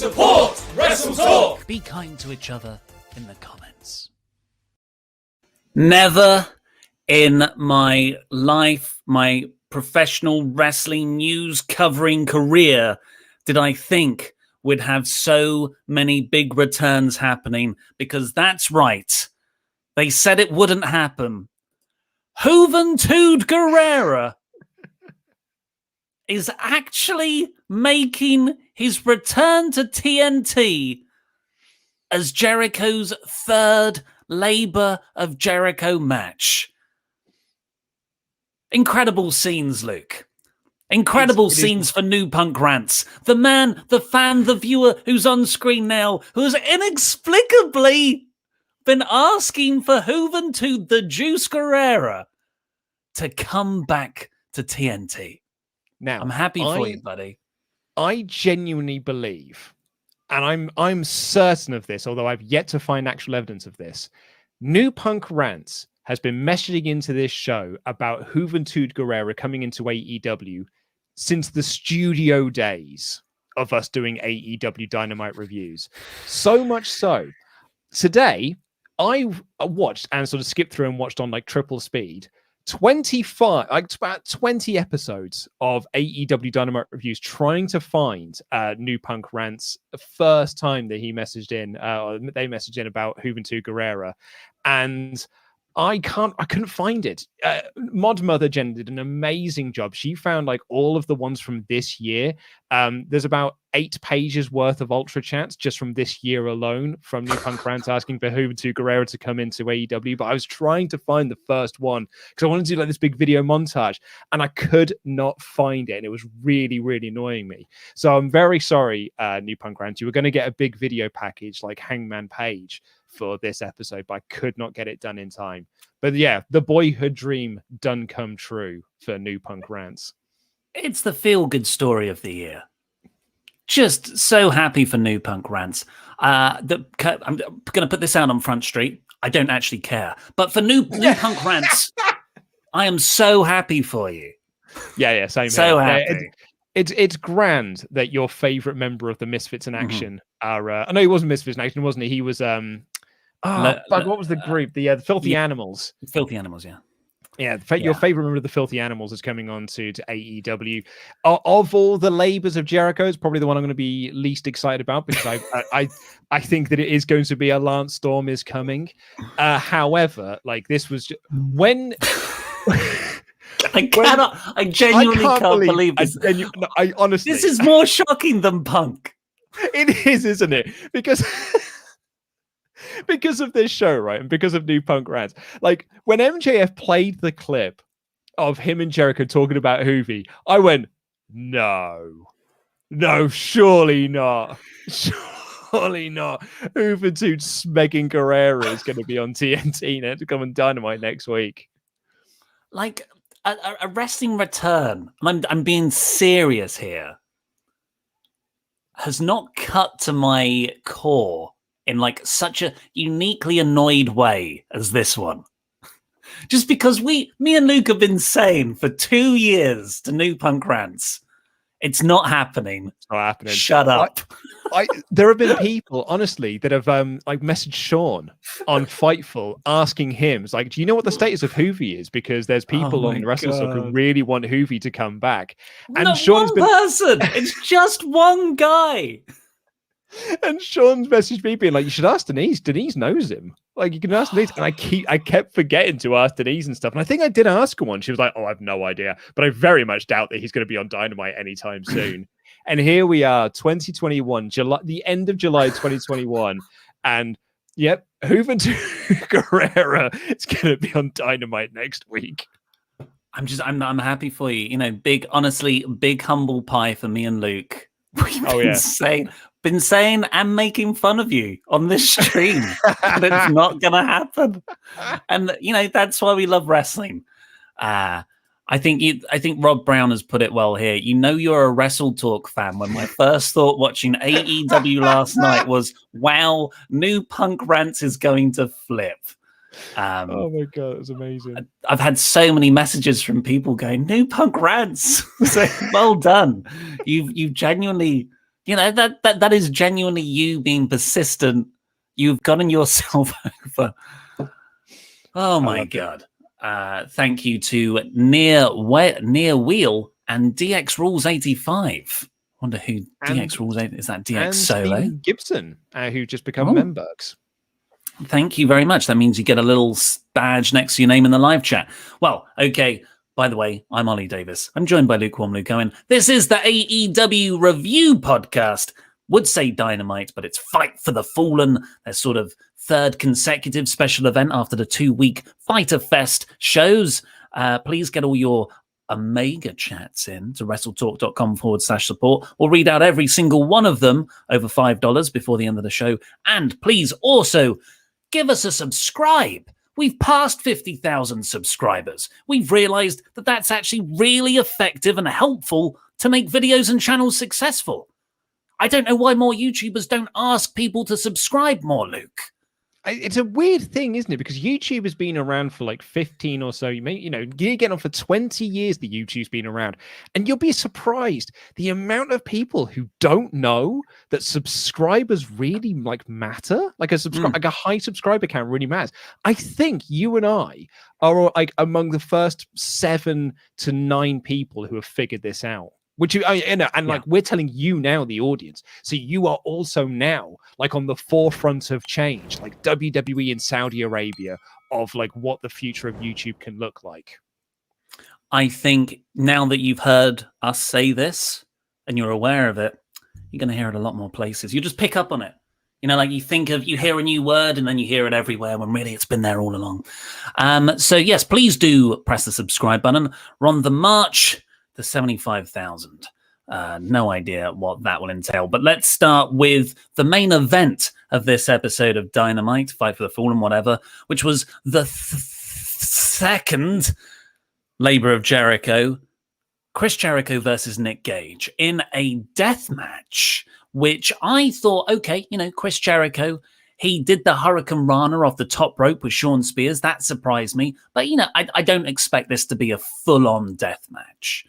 Support WrestleTalk! Be kind to each other in the comments. Never in my life, my professional wrestling news covering career, did I think we'd have so many big returns happening, because that's right. They said it wouldn't happen. Juventud Guerrera is actually making his return to TNT as Jericho's third Labor of Jericho match. Incredible scenes, Luke. Incredible scenes for New Punk Rants. The man, the fan, the viewer who's on screen now, who's inexplicably been asking for Juventud the Juice Guerrera to come back to TNT. Now, I'm happy for you, buddy. I genuinely believe, and I'm certain of this, although I've yet to find actual evidence of this, New Punk Rants has been messaging into this show about Juventud Guerrera coming into AEW since the studio days of us doing AEW Dynamite reviews. So much so, today, I watched and sort of skipped through and watched on like triple speed 25, like about 20 episodes of AEW Dynamite reviews, trying to find New Punk Rants the first time that he messaged in, or they messaged in about Juventud Guerrera, and I couldn't find it. Mod Mother Jen did an amazing job. She found like all of the ones from this year. There's about 8 pages worth of Ultrachats just from this year alone from New Punk Rants asking for Juventud Guerrera to come into AEW. But I was trying to find the first one because I wanted to do like this big video montage, and I could not find it. And it was really, really annoying me. So I'm very sorry, New Punk Rants. You were going to get a big video package like Hangman Page for this episode, but I could not get it done in time. But yeah, the boyhood dream done come true for New Punk Rants. It's the feel-good story of the year. Just so happy for New Punk Rants. I'm going to put this out on Front Street. I don't actually care. But for New Punk Rants, I am so happy for you. Yeah, same so here. Happy. It's grand that your favorite member of the Misfits in Action are... I know he wasn't Misfits in Action, wasn't he? He was... what was the group? The Filthy Animals. Filthy Animals, yeah. Yeah, your favorite member of the Filthy Animals is coming on to AEW. Of all the labors of Jericho, it's probably the one I'm going to be least excited about, because I think that it is going to be a Lance Storm is coming. However, like this was when... I genuinely can't believe this. I honestly... This is more shocking than Punk. It is, isn't it? Because of this show, right? And because of New Punk Rants. Like, when MJF played the clip of him and Jericho talking about Hoovy, I went, no, surely not. Surely not. Juventud Smegging Guerrera is going to be on TNT now to come on Dynamite next week. Like, a wrestling return, and I'm being serious here, has not cut to my core in like such a uniquely annoyed way as this one. Just because me and Luke have been saying for 2 years to New Punk Rants, it's not happening. It's not happening. Shut up. There have been people, honestly, that have like messaged Sean on Fightful asking him, it's like, do you know what the status of Hoovy is? Because there's people on the WrestleTalk who really want Hoovy to come back. And not Sean's one person. It's just one guy. And Sean's messaged me being like, you should ask Denise. Denise knows him. Like, you can ask Denise. And I kept forgetting to ask Denise and stuff. And I think I did ask her one. She was like, oh, I have no idea. But I very much doubt that he's going to be on Dynamite anytime soon. And here we are, 2021, the end of July 2021. And yep, Juventud Guerrera is going to be on Dynamite next week. I'm happy for you. You know, big humble pie for me and Luke. Been saying and making fun of you on this stream, but it's not gonna happen. And you know that's why we love wrestling. I think Rob Brown has put it well here. You know you're a WrestleTalk fan when my first thought watching AEW last night was, wow, New Punk Rants is going to flip. Oh my god, it was amazing. I've had so many messages from people going, New Punk Rants. So well done. You've genuinely that is genuinely you being persistent. You've gotten yourself over. Oh my God. Thank you to Near Wheel and DX Rules 85. Wonder who DX Rules 8 is. That DX and Solo Stephen Gibson, who just become members. Thank you very much. That means you get a little badge next to your name in the live chat. Well, okay. By the way, I'm Ollie Davis. I'm joined by Lukewarm Luke Owen. This is the AEW Review Podcast. Would say Dynamite, but it's Fight for the Fallen. Their sort of third consecutive special event after the 2-week Fighter Fest shows. Please get all your Omega chats in to WrestleTalk.com/support. We'll read out every single one of them over $5 before the end of the show. And please also give us a subscribe. We've passed 50,000 subscribers. We've realized that that's actually really effective and helpful to make videos and channels successful. I don't know why more YouTubers don't ask people to subscribe more, Luke. It's a weird thing, isn't it? Because YouTube has been around for like 15 or so. You're getting on for 20 years. The YouTube's been around, and you'll be surprised the amount of people who don't know that subscribers really matter. Like a high subscriber count really matters. I think you and I are like among the first 7 to 9 people who have figured this out. We're telling you now, the audience. So you are also now like on the forefront of change, like WWE in Saudi Arabia, of like what the future of YouTube can look like. I think now that you've heard us say this and you're aware of it, you're going to hear it a lot more places. You just pick up on it. Like you hear a new word and then you hear it everywhere when really it's been there all along. So yes, please do press the subscribe button. We're on the march to 75,000. No idea what that will entail. But let's start with the main event of this episode of Dynamite, Fight for the Fallen, whatever, which was the second Labor of Jericho, Chris Jericho versus Nick Gage in a death match, which I thought, okay, Chris Jericho, he did the Hurricane Rana off the top rope with Shawn Spears. That surprised me. But, I don't expect this to be a full-on death match.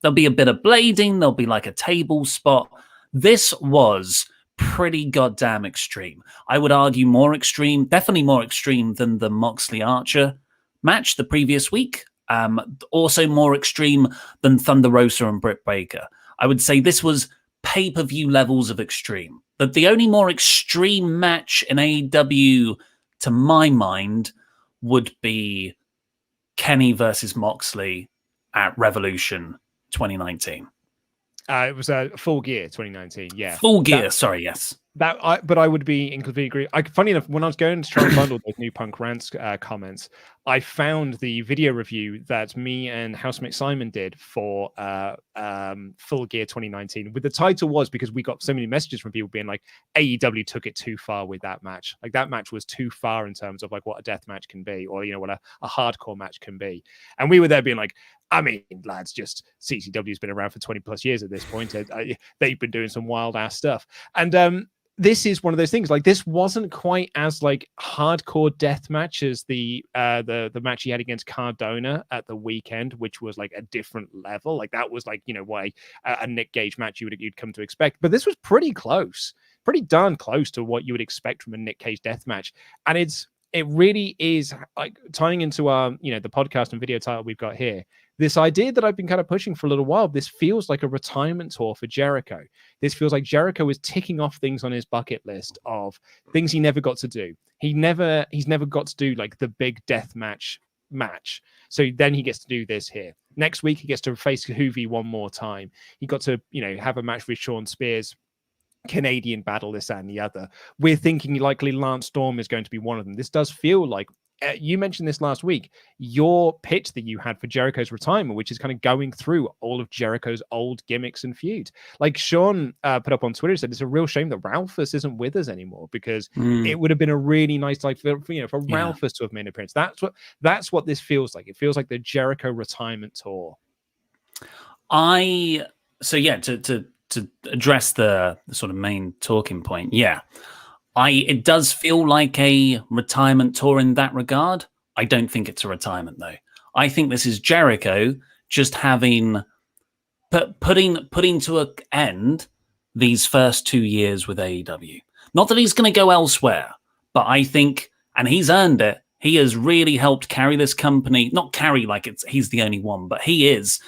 There'll be a bit of blading. There'll be like a table spot. This was pretty goddamn extreme. I would argue more extreme, definitely more extreme than the Moxley Archer match the previous week. Also more extreme than Thunder Rosa and Britt Baker. I would say this was pay-per-view levels of extreme. But the only more extreme match in AEW, to my mind, would be Kenny versus Moxley at Revolution 2019. It was Full Gear 2019. Yeah, Full Gear. Sorry, yes. But I would be in complete agree. Funny enough, when I was going to try and bundle those new Punk Rants comments, I found the video review that me and Housemate Simon did for Full Gear 2019. With the title was because we got so many messages from people being like, AEW took it too far with that match. Like that match was too far in terms of like what a death match can be, or what a hardcore match can be. And we were there being like, I mean, lads, just CCW's been around for 20 plus years at this point. They've been doing some wild ass stuff. And this is one of those things. Like this wasn't quite as like hardcore death match as the match he had against Cardona at the weekend, which was like a different level. Like that was like what a Nick Gage match you'd come to expect. But this was pretty close, pretty darn close to what you would expect from a Nick Cage death match. And it really is like tying into our the podcast and video title we've got here. This idea that I've been kind of pushing for a little while, this feels like a retirement tour for Jericho. This feels like Jericho is ticking off things on his bucket list of things he never got to do. He's never got to do like the big death match. So then he gets to do this here. Next week, he gets to face Hoovy one more time. He got to, have a match with Shawn Spears. Canadian battle, this and the other. We're thinking likely Lance Storm is going to be one of them. This does feel like, you mentioned this last week, your pitch that you had for Jericho's retirement, which is kind of going through all of Jericho's old gimmicks and feuds. Like Sean put up on Twitter, said it's a real shame that Ralphus isn't with us anymore, because it would have been a really nice, like, for Ralphus to have made an appearance. That's what this feels like. It feels like the Jericho retirement tour. To address the sort of main talking point, it does feel like a retirement tour in that regard. I don't think it's a retirement though. I think this is Jericho just having putting to an end these first 2 years with AEW. Not that he's going to go elsewhere, but I think, and he's earned it, he has really helped carry this company, not carry like he's the only one, but he is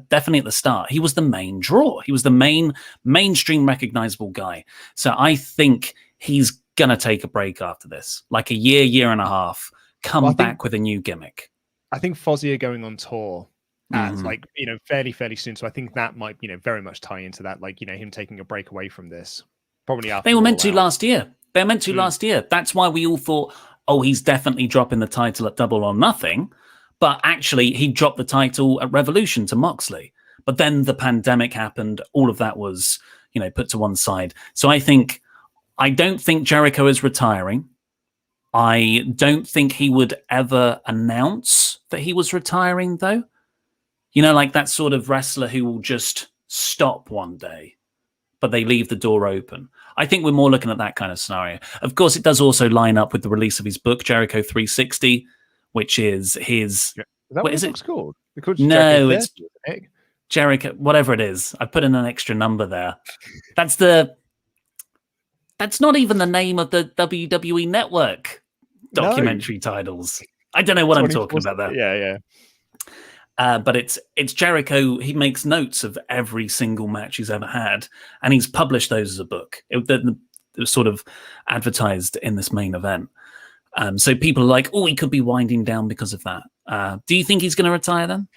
definitely at the start. He was the main draw. He was the mainstream recognizable guy. So I think he's going to take a break after this, like a year and a half, come back with a new gimmick. I think Fozzy are going on tour like, fairly soon. So I think that might, very much tie into that, like, him taking a break away from this. Probably after they were meant to last year. They were meant to last year. That's why we all thought, oh, he's definitely dropping the title at Double or Nothing. But actually, he dropped the title at Revolution to Moxley. But then the pandemic happened. All of that was, put to one side. So I don't think Jericho is retiring. I don't think he would ever announce that he was retiring, though. Like that sort of wrestler who will just stop one day, but they leave the door open. I think we're more looking at that kind of scenario. Of course, it does also line up with the release of his book, Jericho 360, which is his... Is that what it's called? No, it's Jericho, whatever it is. I put in an extra number there. That's not even the name of the WWE Network documentary titles. I don't know what I'm talking about there. Yeah. But it's Jericho. He makes notes of every single match he's ever had, and he's published those as a book. It was sort of advertised in this main event. So people are like, oh, he could be winding down because of that. Do you think he's going to retire then?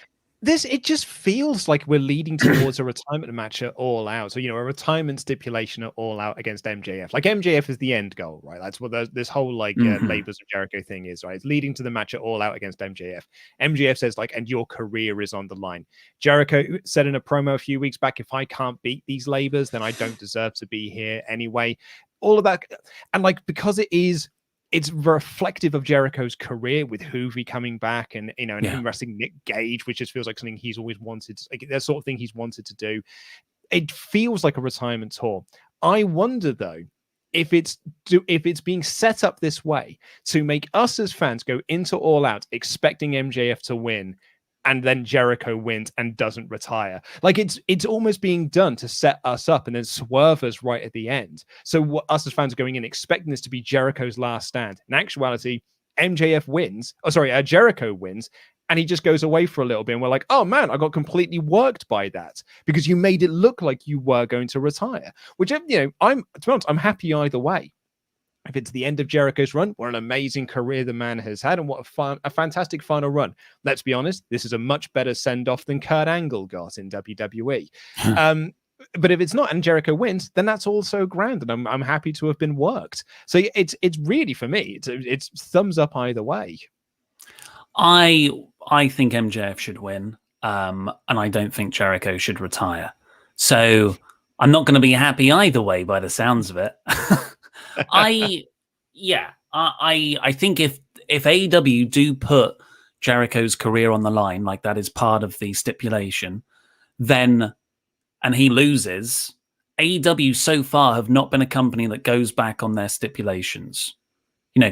It just feels like we're leading towards a retirement match at All Out. So, a retirement stipulation at All Out against MJF. Like, MJF is the end goal, right? That's what this whole, Labors of Jericho thing is, right? It's leading to the match at All Out against MJF. MJF says, and your career is on the line. Jericho said in a promo a few weeks back, if I can't beat these Labors, then I don't deserve to be here anyway. All of that. And, because it's reflective of Jericho's career with Hoovy coming back and him wrestling Nick Gage, which just feels like something he's always wanted, like that sort of thing he's wanted to do. It feels like a retirement tour. I wonder though if it's being set up this way to make us as fans go into All Out expecting MJF to win, and then Jericho wins and doesn't retire. Like it's almost being done to set us up and then swerve us right at the end. So what us as fans are going in expecting this to be Jericho's last stand. In actuality, Jericho wins, and he just goes away for a little bit. And we're like, oh man, I got completely worked by that because you made it look like you were going to retire. Which, to be honest, I'm happy either way. If it's the end of Jericho's run, what an amazing career the man has had, and what a fantastic final run. Let's be honest, this is a much better send-off than Kurt Angle got in WWE. But if it's not, and Jericho wins, then that's also grand, and I'm happy to have been worked. So it's really, for me, it's thumbs up either way. I think MJF should win, and I don't think Jericho should retire. So I'm not going to be happy either way by the sounds of it. I think if AEW do put Jericho's career on the line, like that is part of the stipulation, then, and he loses, AEW so far have not been a company that goes back on their stipulations.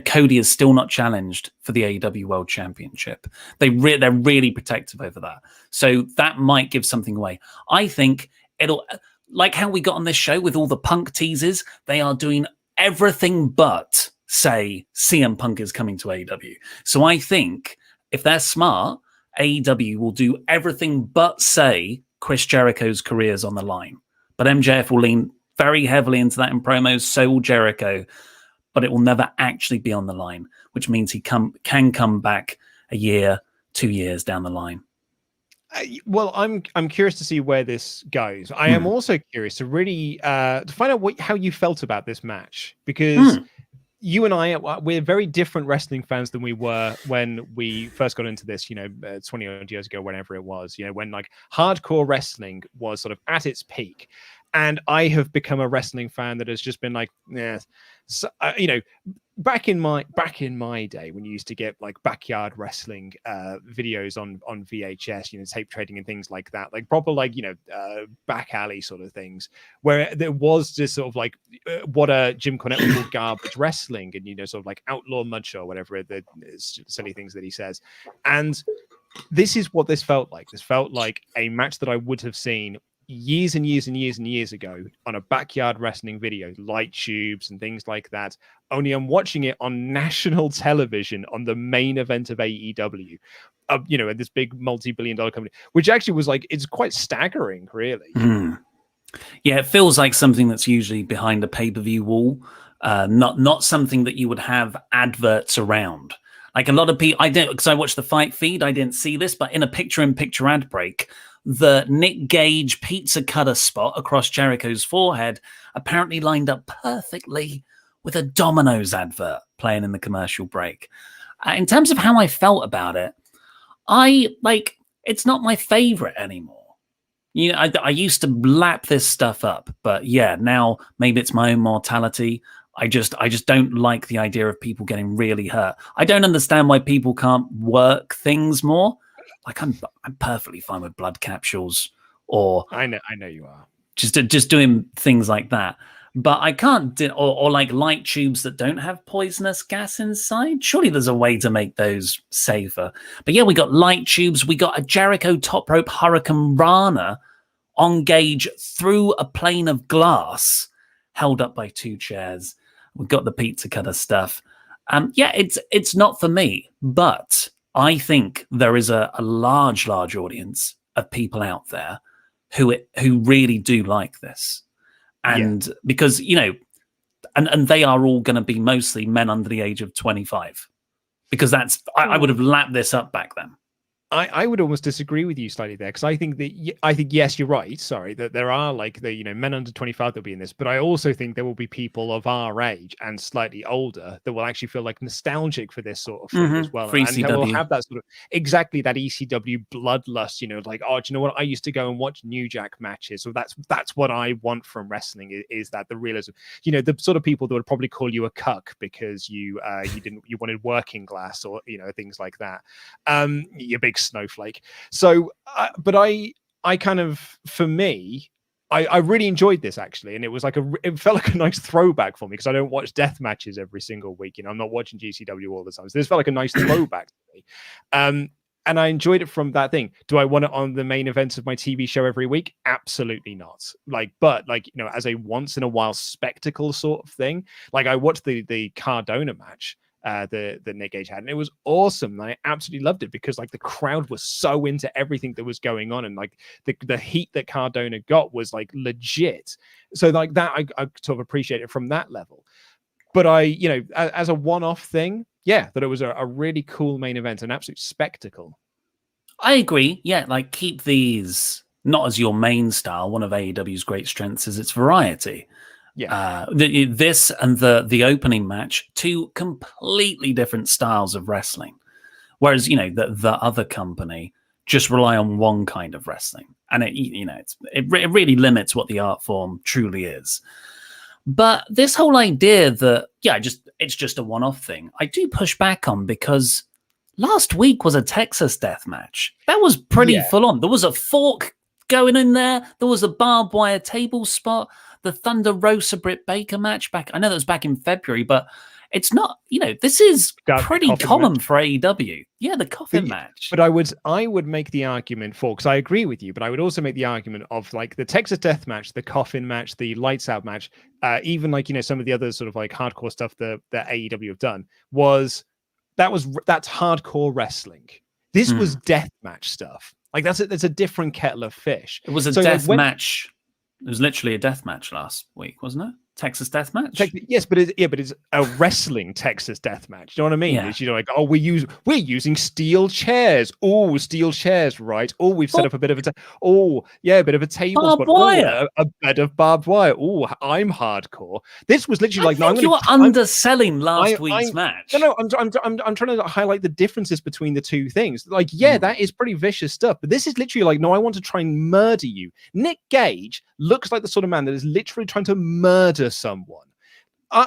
Cody is still not challenged for the AEW World Championship. They're really protective over that. So that might give something away. I think it'll, like how we got on this show with all the Punk teases, they are doing everything but say CM Punk is coming to AEW. So I think if they're smart, AEW will do everything but say Chris Jericho's career is on the line. But MJF will lean very heavily into that in promos, so will Jericho, but it will never actually be on the line, which means he can come back a year, 2 years down the line. Well, I'm curious to see where this goes. I am also curious to really to find out how you felt about this match, because you and I, we're very different wrestling fans than we were when we first got into this, 20 odd years ago, whenever it was, when like hardcore wrestling was sort of at its peak. And I have become a wrestling fan that has just been like, so, back in my day when you used to get like backyard wrestling videos on VHS, tape trading and things like that, like proper back alley sort of things, where there was this sort of like what Jim Cornette would call garbage wrestling, and sort of like outlaw mud show, whatever the silly things that he says. And this is what this felt like. This felt like a match that I would have seen years and years and years and years ago on a backyard wrestling video, light tubes and things like that. Only I'm watching it on national television on the main event of AEW, at this big multi-billion-dollar company, which actually was like, it's quite staggering, really. Yeah, it feels like something that's usually behind a pay-per-view wall, not something that you would have adverts around. Like a lot of people, I don't, because I watched the fight feed, I didn't see this, but in a picture-in-picture ad break, the Nick Gage pizza cutter spot across Jericho's forehead apparently lined up perfectly with a Domino's advert playing in the commercial break. In terms of how I felt about it, it's not my favorite anymore. I used to lap this stuff up, but yeah, now maybe it's my own mortality. I just don't like the idea of people getting really hurt. I don't understand why people can't work things more. Like I'm perfectly fine with blood capsules, or I know you are just doing things like that. But I can't or like light tubes that don't have poisonous gas inside. Surely there's a way to make those safer. But yeah, we got light tubes. We got a Jericho top rope Hurricane Rana on Gage through a plane of glass, held up by two chairs. We've got the pizza cutter stuff. Yeah, it's not for me, but I think there is a large audience of people out there who really do like this. And because, and they are all going to be mostly men under the age of 25, because I would have lapped this up back then. I would almost disagree with you slightly there, because I think yes, you're right. Sorry, that there are like the men under 25 that'll be in this, but I also think there will be people of our age and slightly older that will actually feel like nostalgic for this sort of thing as well, and they will have that sort of exactly that ECW bloodlust. Like, oh, do you know what? I used to go and watch New Jack matches, so that's what I want from wrestling is that the realism. The sort of people that would probably call you a cuck because you wanted working class or things like that. You're big snowflake. So but I kind of, for me, I really enjoyed this actually, and it was like it felt like a nice throwback for me, because I don't watch death matches every single week. I'm not watching GCW all the time, so this felt like a nice throwback to me. And I enjoyed it from that thing. Do I want it on the main events of my TV show every week? Absolutely not. But as a once in a while spectacle sort of thing. Like I watched the Cardona match that Nick Gage had, and it was awesome. And I absolutely loved it because the crowd was so into everything that was going on, and the heat that Cardona got was legit. So that I sort of appreciate it from that level. But as a one-off thing, that it was a really cool main event, an absolute spectacle. I agree. Yeah, keep these not as your main style. One of AEW's great strengths is its variety. Yeah, this and the opening match, two completely different styles of wrestling. Whereas the other company just rely on one kind of wrestling, and it really limits what the art form truly is. But this whole idea that it's just a one-off thing, I do push back on, because last week was a Texas death match. That was pretty full on. There was a fork going in there. There was a barbed wire table spot. The Thunder Rosa Britt Baker match back. I know that was back in February, but it's not. This is pretty common for AEW. Yeah, the coffin match. But I would make the argument for, because I agree with you, but I would also make the argument of the Texas Death match, the coffin match, the Lights Out match, even some of the other sort of hardcore stuff that AEW have done that's hardcore wrestling. This was death match stuff. That's a different kettle of fish. It was a death match. It was literally a death match last week, wasn't it? Texas death match. Yes, but it's a wrestling Texas death match. Do you know what I mean? Yeah. It's, we're using steel chairs. Oh, steel chairs, right? Oh, we've set up a bit of a bit of a table barbed wire. A bed of barbed wire. Oh, I'm hardcore. This was literally you were underselling last week's match. No, I'm trying to highlight the differences between the two things. That is pretty vicious stuff, but this is literally no, I want to try and murder you. Nick Gage looks like the sort of man that is literally trying to murder someone.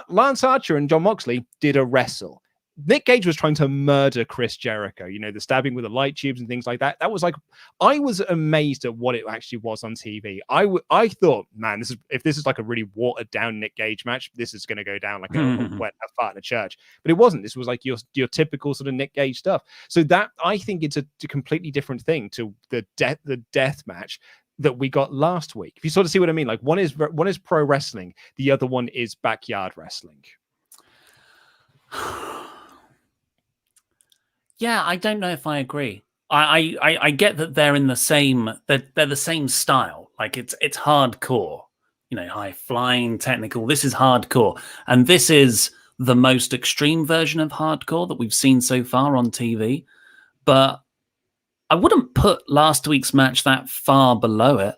Lance Archer and John Moxley did a wrestle. Nick Gage was trying to murder Chris Jericho, the stabbing with the light tubes and things like that. That was I was amazed at what it actually was on TV. I thought, man, if this is a really watered down Nick Gage match, this is going to go down like a fart in a church. But it wasn't. This was your typical sort of Nick Gage stuff. So that, I think it's a completely different thing to the death match. that we got last week. If you sort of see what I mean, like one is pro wrestling, the other one is backyard wrestling. Yeah, I don't know if I agree. I get that they're in the same they're the same style. Like it's hardcore, high flying, technical. This is hardcore, and this is the most extreme version of hardcore that we've seen so far on TV. But I wouldn't put last week's match that far below it.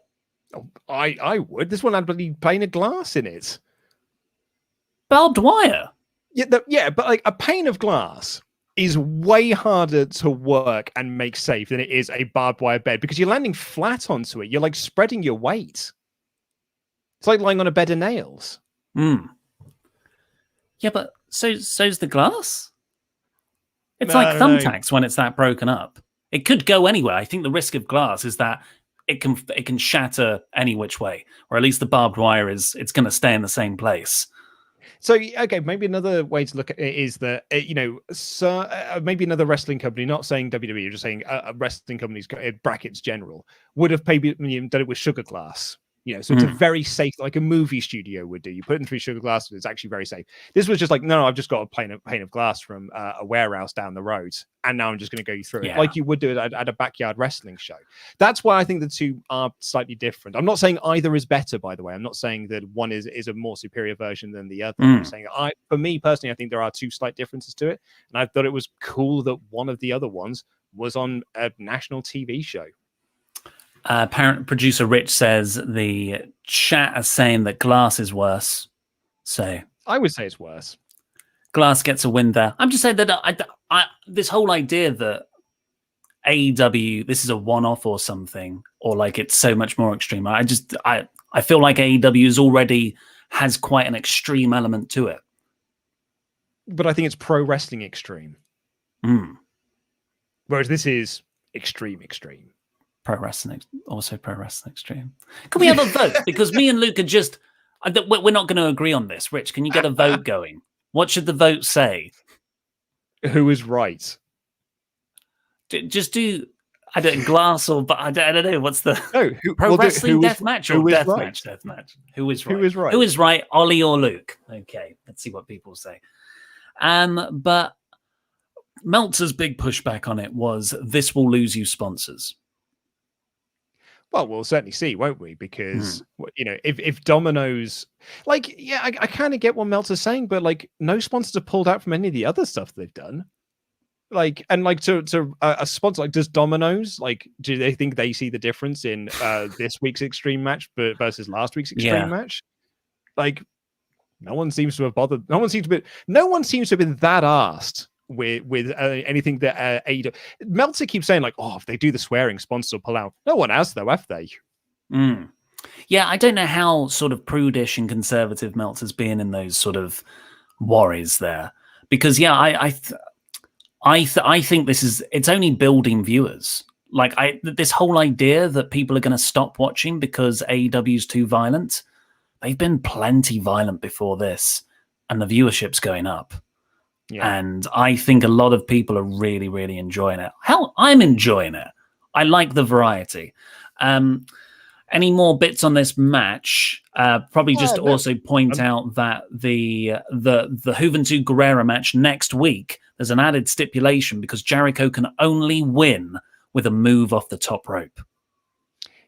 I would. This one had bloody pane of glass in it. Barbed wire. Yeah, but like a pane of glass is way harder to work and make safe than it is a barbed wire bed because you're landing flat onto it. You're like spreading your weight. It's like lying on a bed of nails. Yeah, but so's the glass. It's like thumbtacks when it's that broken up. It could go anywhere. I think the risk of glass is that it can shatter any which way, or at least the barbed wire it's going to stay in the same place. So, okay, maybe another way to look at it is that, maybe another wrestling company, not saying WWE, you're just saying a wrestling company's brackets general, would have maybe done it with sugar glass. So it's a very safe, like a movie studio would do. You put it in through sugar glass, it's actually very safe. This was just like, no, I've just got a pane of glass from a warehouse down the road, and now I'm just going to go through it like you would do it at a backyard wrestling show. That's why I think the two are slightly different. I'm not saying either is better, by the way. I'm not saying that one is a more superior version than the other. I'm saying for me personally, I think there are two slight differences to it, and I thought it was cool that one of the other ones was on a national TV show. Parent producer Rich says the chat is saying that glass is worse. So I would say it's worse. Glass gets a win there. I'm just saying that I this whole idea that AEW, this is a one-off or something, or like it's so much more extreme. I feel like AEW already has quite an extreme element to it. But I think it's pro wrestling extreme. Whereas this is extreme. Pro wrestling extreme. Can we have a vote? Because me and Luke are just we're not going to agree on this. Rich, can you get a vote going? What should the vote say? Who is right? Just do glass or but I don't know what's the pro wrestling death match or death match? Who is right? Who is right? Ollie or Luke? Okay, let's see what people say. But Meltzer's big pushback on it was this will lose you sponsors. Well, we'll certainly see, won't we? Because if Domino's, I kind of get what Meltzer's saying, but like no sponsors are pulled out from any of the other stuff they've done. To a sponsor, like does Domino's, do they think they see the difference in this week's extreme match versus last week's extreme match? Like, no one seems to have bothered. No one seems to have been that arsed with anything that AEW. Meltzer keeps saying if they do the swearing, sponsors will pull out. No one has though, have they? Yeah, I don't know how sort of prudish and conservative Meltzer's been in those sort of worries there, because I think it's only building viewers. This whole idea that people are going to stop watching because AEW's too violent. They've been plenty violent before this, and the viewership's going up. Yeah. And I think a lot of people are really, really enjoying it. Hell, I'm enjoying it. I like the variety. Any more bits on this match? Probably just also point out that the Juventud Guerrera match next week, there's an added stipulation because Jericho can only win with a move off the top rope.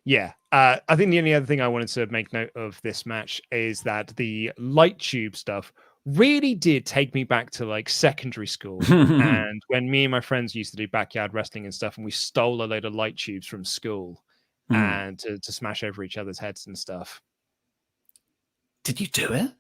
Yeah. I think the only other thing I wanted to make note of this match is that the light tube stuff really did take me back to secondary school and when me and my friends used to do backyard wrestling and stuff, and we stole a load of light tubes from school and to smash over each other's heads and stuff. Did you do it?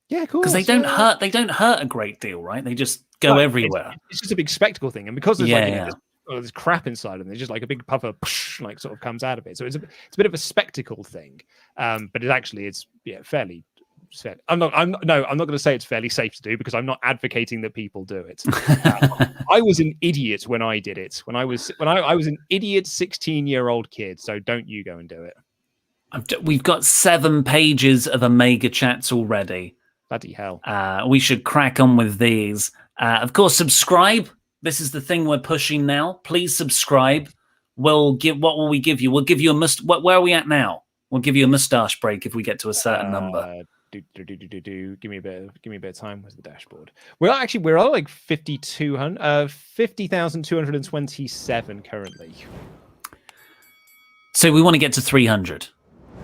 Yeah, cool. Because they don't hurt. They don't hurt a great deal, right? They just go everywhere. It's just a big spectacle thing, and because there's there's crap inside them, there's just a big puff of sort of comes out of it. So it's a bit of a spectacle thing, but it's fairly. I'm not going to say it's fairly safe to do because I'm not advocating that people do it. I was an idiot when I did it. When I was an idiot 16-year-old kid. So don't you go and do it. We've got 7 pages of Omega chats already. Bloody hell. We should crack on with these. Of course, subscribe. This is the thing we're pushing now. Please subscribe. What will we give you? We'll give you a where are we at now? We'll give you a mustache break if we get to a certain number. Give me a bit of time. Where's the dashboard? We're on like 50,227 currently. So we want to get to 300.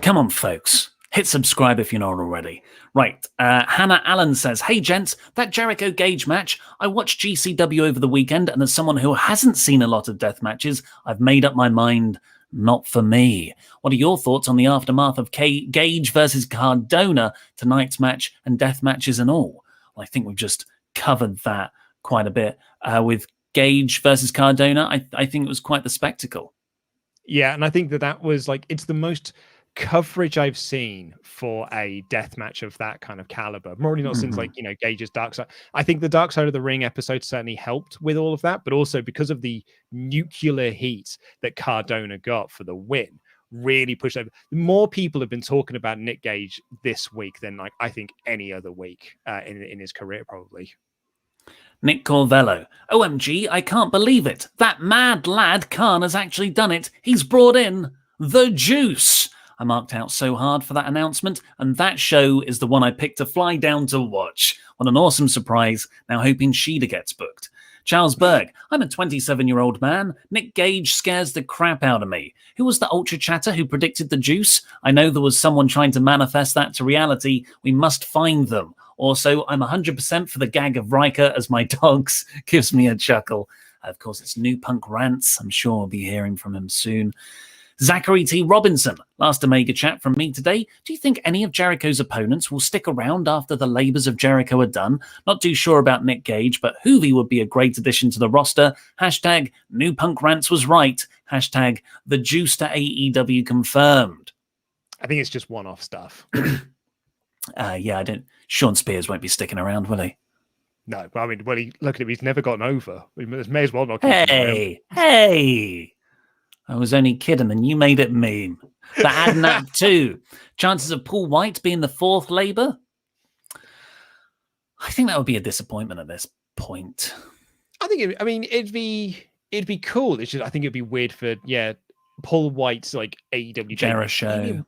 Come on, folks. Hit subscribe if you're not already. Right. Hannah Allen says, hey, gents, that Jericho Gage match, I watched GCW over the weekend, and as someone who hasn't seen a lot of death matches, I've made up my mind, not for me. What are your thoughts on the aftermath of Gage versus Cardona, tonight's match, and death matches and all? Well, I think we've just covered that quite a bit. With Gage versus Cardona, I think it was quite the spectacle. Yeah, and I think that was like, it's the most coverage I've seen for a death match of that kind of caliber. Probably not since Gage's Dark Side. I think the Dark Side of the Ring episode certainly helped with all of that, but also because of the nuclear heat that Cardona got for the win, really pushed over. More people have been talking about Nick Gage this week than like I think any other week in his career, probably. Nick Corvello. OMG, I can't believe it. That mad lad Khan has actually done it. He's brought in the juice. I marked out so hard for that announcement, and that show is the one I picked to fly down to watch. What an awesome surprise. Now hoping Sheeda gets booked. Charles Berg. I'm a 27-year-old man. Nick Gage scares the crap out of me. Who was the Ultrachatter who predicted the juice? I know there was someone trying to manifest that to reality. We must find them. Also, I'm 100% for the gag of Riker as my dogs. Gives me a chuckle. Of course, it's New Punk Rants. I'm sure we'll be hearing from him soon. Zachary T. Robinson, last Omega chat from me today. Do you think any of Jericho's opponents will stick around after the labors of Jericho are done? Not too sure about Nick Gage, but Hoovy would be a great addition to the roster. Hashtag New Punk Rants was right. Hashtag the juice to AEW confirmed. I think it's just one-off stuff. I don't. Sean Spears won't be sticking around, will he? No, but I mean, look at him. He's never gotten over. We may as well not. Hey. I was only kidding, and you made it meme. But adding that too. Chances of Paul White being the fourth labor? I think that would be a disappointment at this point. It'd be cool. It's just I think it'd be weird for Paul White's like AEW Jericho.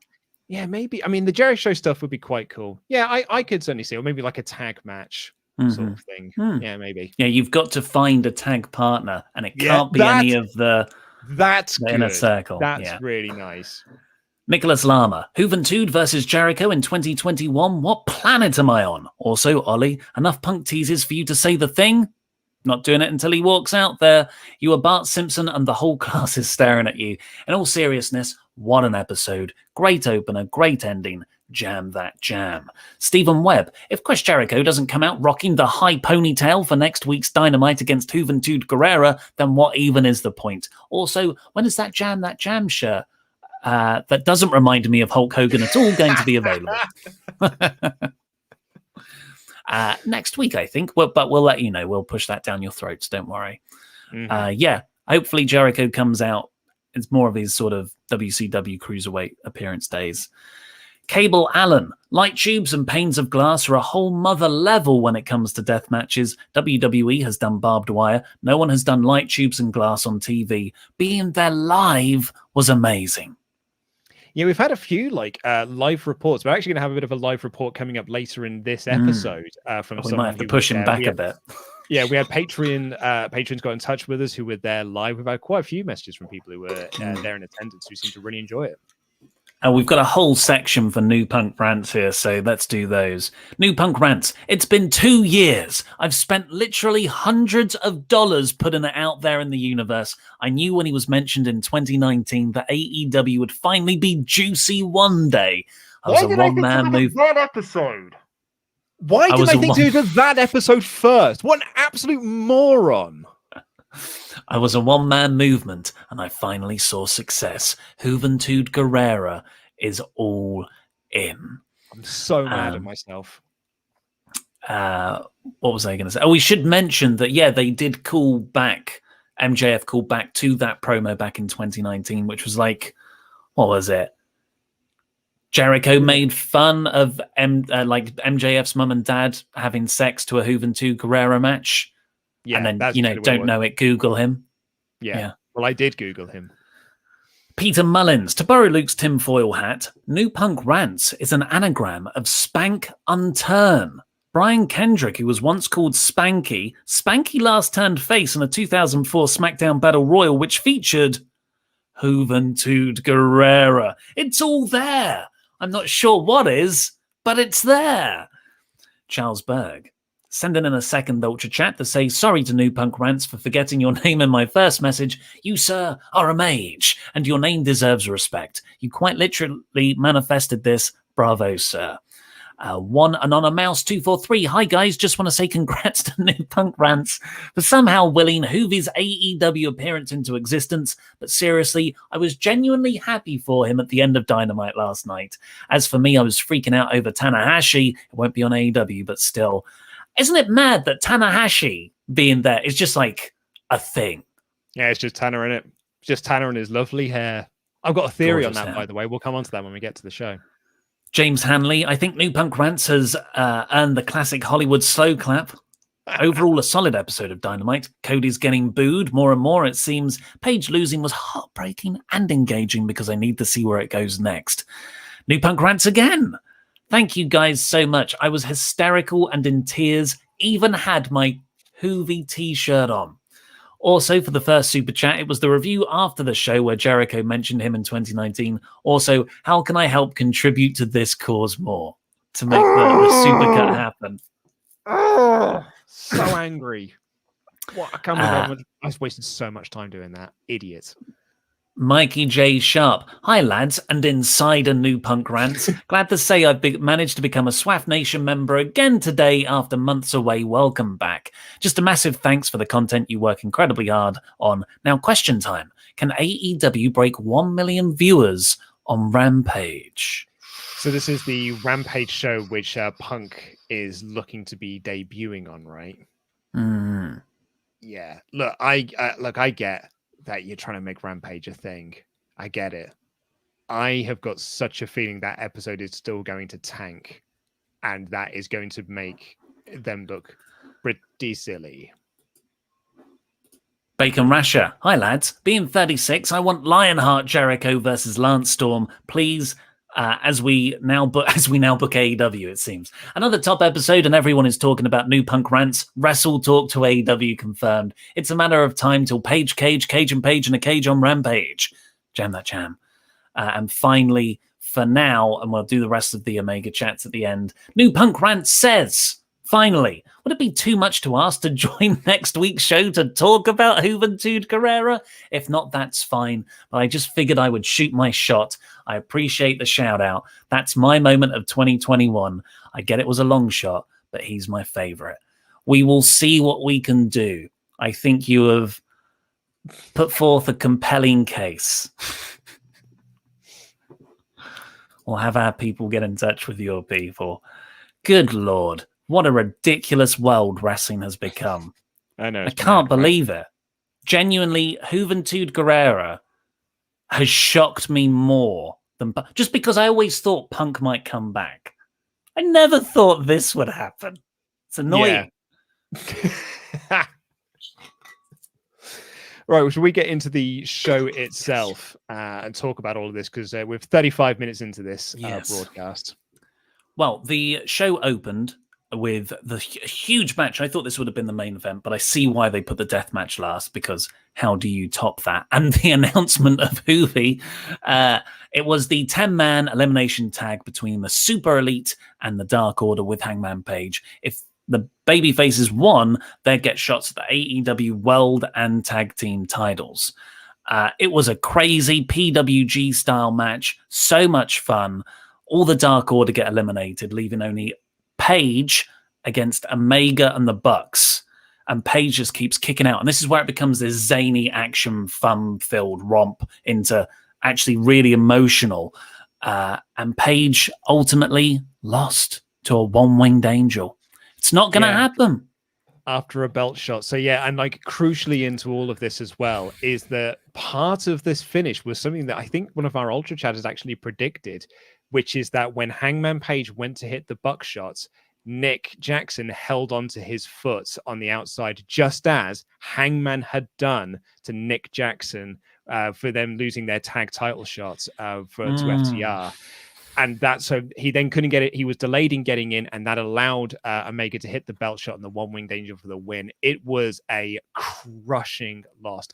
Yeah, maybe. I mean, the Jericho stuff would be quite cool. Yeah, I could certainly see, or maybe like a tag match sort of thing. Yeah, maybe. Yeah, you've got to find a tag partner, and it can't be any of the. That's good. Inner circle. That's really nice. Nicholas Lama. Juventud versus Jericho in 2021. What planet am I on? Also, Ollie, enough punk teases for you to say the thing? Not doing it until he walks out there. You are Bart Simpson and the whole class is staring at you. In all seriousness, what an episode. Great opener, great ending. Jam that jam. Stephen Webb. If Chris Jericho doesn't come out rocking the high ponytail for next week's Dynamite against Juventud Guerrera, then what even is the point? Also, when is that Jam shirt that doesn't remind me of Hulk Hogan at all going to be available? Next week, I think. But we'll let you know. We'll push that down your throats. Don't worry. Hopefully Jericho comes out. It's more of his sort of WCW Cruiserweight appearance days. Cable Allen. Light tubes and panes of glass are a whole mother level when it comes to death matches. WWE has done barbed wire. No one has done light tubes and glass on TV. Being there live was amazing. Yeah, we've had a few live reports. We're actually going to have a bit of a live report coming up later in this episode from we might have to push him back a bit. Yeah, we had patrons got in touch with us who were there live. We've had quite a few messages from people who were there in attendance who seem to really enjoy it. We've got a whole section for New Punk Rants here, so let's do those. New Punk Rants. It's been 2 years. I've spent literally hundreds of dollars putting it out there in the universe. I knew when he was mentioned in 2019 that AEW would finally be juicy one day. Why did I think that episode? Why did I think to do that episode first? What an absolute moron. I was a one-man movement, and I finally saw success. Juventud Guerrera is all in. I'm so mad at myself. What was I going to say? Oh, we should mention that, they did call back, MJF called back to that promo back in 2019, which was like, what was it? Jericho made fun of MJF's mum and dad having sex to a Juventud Guerrera match. Yeah, and then, don't know it, Google him. Yeah. Well, I did Google him. Peter Mullins, to borrow Luke's tinfoil hat, New Punk Rants is an anagram of spank unturn. Brian Kendrick, who was once called Spanky last turned face in a 2004 SmackDown Battle Royal, which featured Juventud Guerrera. It's all there. I'm not sure what is, but it's there. Charles Berg, sending in a second Ultra Chat to say, sorry to New Punk Rants for forgetting your name in my first message. You, sir, are a mage, and your name deserves respect. You quite literally manifested this. Bravo, sir. One Anonymous 243. Hi guys, just want to say congrats to New Punk Rants for somehow willing Hoovy's AEW appearance into existence. But seriously, I was genuinely happy for him at the end of Dynamite last night. As for me, I was freaking out over Tanahashi. It won't be on AEW, but still. Isn't it mad that Tanahashi being there is just like a thing? Yeah, it's just Tanner in it. It's just Tanner and his lovely hair. I've got a theory on that, hair. By the way. We'll come on to that when we get to the show. James Hanley, I think New Punk Rants has earned the classic Hollywood slow clap. Overall, a solid episode of Dynamite. Cody's getting booed more and more, it seems. Paige losing was heartbreaking and engaging because I need to see where it goes next. New Punk Rants again. Thank you guys so much. I was hysterical and in tears, even had my Hoovy t-shirt on. Also, for the first super chat, it was the review after the show where Jericho mentioned him in 2019. Also, how can I help contribute to this cause more to make the super cut happen? So angry. What? I can't believe I've wasted so much time doing that. Idiot. Mikey J. Sharp. Hi, lads, and inside a New Punk Rants. Glad to say I've managed to become a SWAF Nation member again today after months away. Welcome back. Just a massive thanks for the content you work incredibly hard on. Now, question time. Can AEW break 1 million viewers on Rampage? So this is the Rampage show which Punk is looking to be debuting on, right? Yeah. Look, I get that you're trying to make Rampage a thing. I get it. I have got such a feeling that episode is still going to tank, and that is going to make them look pretty silly. Bacon Rasher. Hi, lads. Being 36, I want Lionheart Jericho versus Lance Storm, please. As we now book AEW, it seems. Another top episode, and everyone is talking about New Punk Rants. WrestleTalk to AEW confirmed. It's a matter of time till Cage and Page, and a cage on Rampage. Jam that jam. And finally, for now, and we'll do the rest of the Omega chats at the end, New Punk Rants says, finally, would it be too much to ask to join next week's show to talk about Juventud Guerrera? If not, that's fine. But I just figured I would shoot my shot. I appreciate the shout out. That's my moment of 2021. I get it was a long shot, but he's my favorite. We will see what we can do. I think you have put forth a compelling case. We'll have our people get in touch with your people. Good Lord. What a ridiculous world wrestling has become. I know. I can't believe it. Genuinely, Juventud Guerrera has shocked me more than... Just because I always thought Punk might come back. I never thought this would happen. It's annoying. Yeah. Right, well, should we get into the show itself and talk about all of this? Because we're 35 minutes into this broadcast. Well, the show opened with the huge match. I thought this would have been the main event, but I see why they put the death match last, because how do you top that? And the announcement of Hoovy, it was the 10-man elimination tag between the Super Elite and the Dark Order with Hangman Page. If the babyfaces won, they'd get shots at the AEW World and Tag Team titles. It was a crazy PWG-style match, so much fun. All the Dark Order get eliminated, leaving only Page against Omega and the Bucks, and Page just keeps kicking out, and this is where it becomes this zany action fun-filled romp into actually really emotional, and Page ultimately lost to a one-winged angel. It's not going to happen after a belt shot. So yeah, and like crucially into all of this as well is that part of this finish was something that I think one of our Ultra Chats has actually predicted, which is that when Hangman Page went to hit the buckshot, Nick Jackson held onto his foot on the outside, just as Hangman had done to Nick Jackson for them losing their tag title shots to FTR. And so he then couldn't get it. He was delayed in getting in, and that allowed Omega to hit the belt shot and the one winged angel for the win. It was a crushing loss.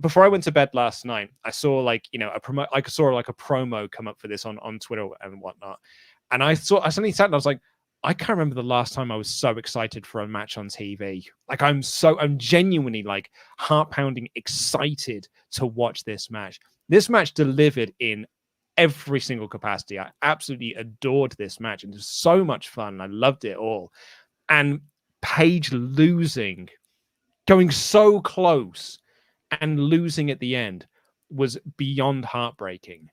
Before I went to bed last night, I saw a promo come up for this on Twitter and whatnot. And I suddenly sat and I was like, I can't remember the last time I was so excited for a match on TV. Like I'm genuinely like heart pounding excited to watch this match. This match delivered in every single capacity. I absolutely adored this match, and it was so much fun. I loved it all. And Paige losing, going so close and losing at the end was beyond heartbreaking.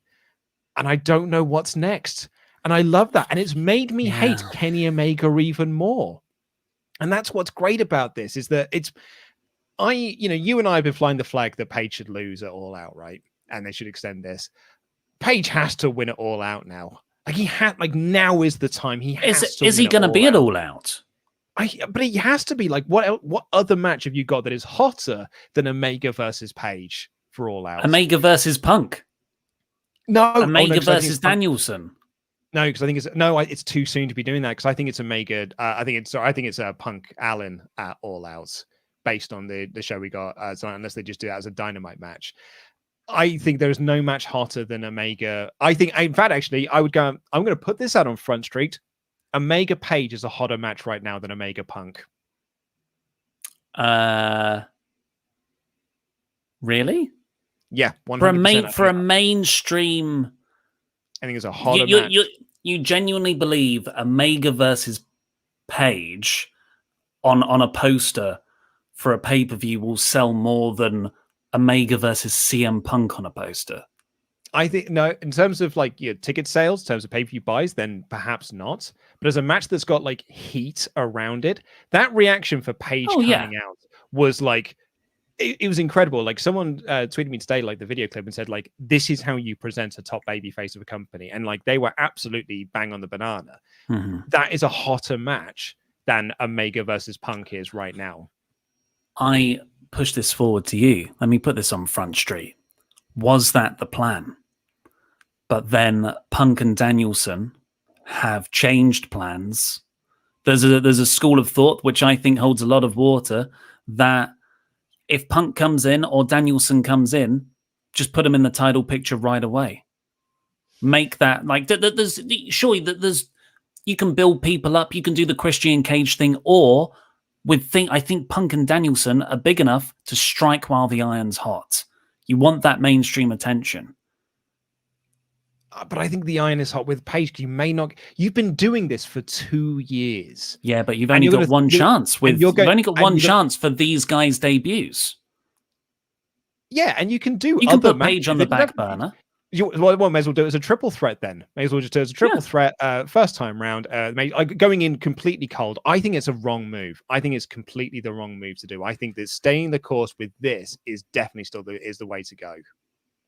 And I don't know what's next. And I love that. And it's made me hate Kenny Omega even more. And that's what's great about this, is that you and I have been flying the flag that Paige should lose at All Out, right? And they should extend this. Paige has to win it All Out now. Now is the time. Is he going to be at All Out? But he has to be. Like, what other match have you got that is hotter than Omega versus Paige for All Out? Omega versus Punk. No, Omega versus Danielson. No, because I think it's too soon to be doing that. Because I think it's Omega. I think it's Punk Allen at All Out based on the show we got. So unless they just do that as a Dynamite match. I think there's no match hotter than Omega. I think, in fact, actually, I'm going to put this out on Front Street. Omega Page is a hotter match right now than Omega Punk. Really? Yeah, 100%. For a mainstream, I think it's a hotter match. You genuinely believe Omega versus Page on a poster for a pay-per-view will sell more than Omega versus CM Punk on a poster? I think no, in terms of like ticket sales, in terms of pay-per-view buys, then perhaps not. But as a match that's got like heat around it, that reaction for Paige coming out was like, it was incredible. Like someone tweeted me today, like the video clip, and said like, this is how you present a top baby face of a company. And like they were absolutely bang on the banana. Mm-hmm. That is a hotter match than Omega versus Punk is right now. I push this forward to you. Let me put this on Front Street. Was that the plan? But then Punk and Danielson have changed plans. There's a school of thought, which I think holds a lot of water, that if Punk comes in or Danielson comes in, just put him in the title picture right away. Make that like you can build people up. You can do the Christian Cage thing, or I think Punk and Danielson are big enough to strike while the iron's hot. You want that mainstream attention. But I think the iron is hot with Paige. You've been doing this for 2 years. Yeah, but you've only got one chance. You've only got one chance for these guys' debuts. Yeah, and you can put Paige on the back burner. You may as well do it as a triple threat then. May as well just do it as a triple threat first time round. Going in completely cold, I think it's a wrong move. I think it's completely the wrong move to do. I think that staying the course with this is definitely still the way to go.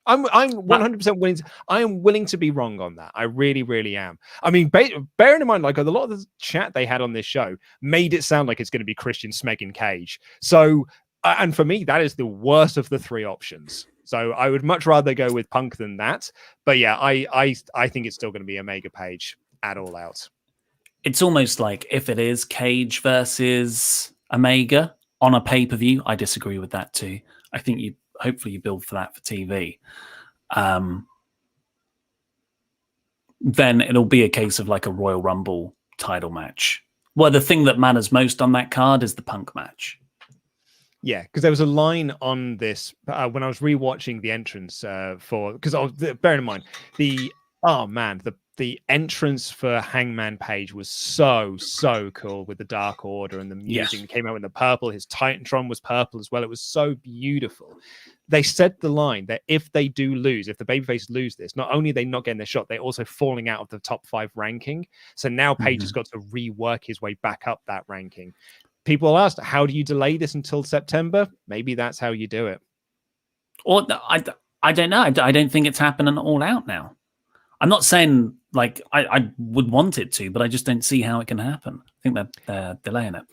I'm 100% willing. I am willing to be wrong on that. I really, really am. I mean, bearing in mind, like a lot of the chat they had on this show made it sound like it's going to be Christian, Smeg, and Cage. So, and for me, that is the worst of the three options. So I would much rather go with Punk than that. But yeah, I think it's still going to be Omega Page at All Out. It's almost like if it is Cage versus Omega on a pay-per-view, I disagree with that too. I think hopefully you build for that for TV. Then it'll be a case of like a Royal Rumble title match. Well, the thing that matters most on that card is the Punk match. Yeah, because there was a line on this when I was rewatching the entrance bearing in mind the entrance for Hangman Page was so cool with the Dark Order and the music that came out in the purple. His Titantron was purple as well. It was so beautiful. They said the line that if they do lose, if the babyface lose this, not only are they not getting their shot, they're also falling out of the top 5 ranking. So now Page has got to rework his way back up that ranking. People asked, how do you delay this until September? Maybe that's how you do it. Or I don't know. I don't think it's happening all out now. I'm not saying like I would want it to, but I just don't see how it can happen. I think they're delaying it.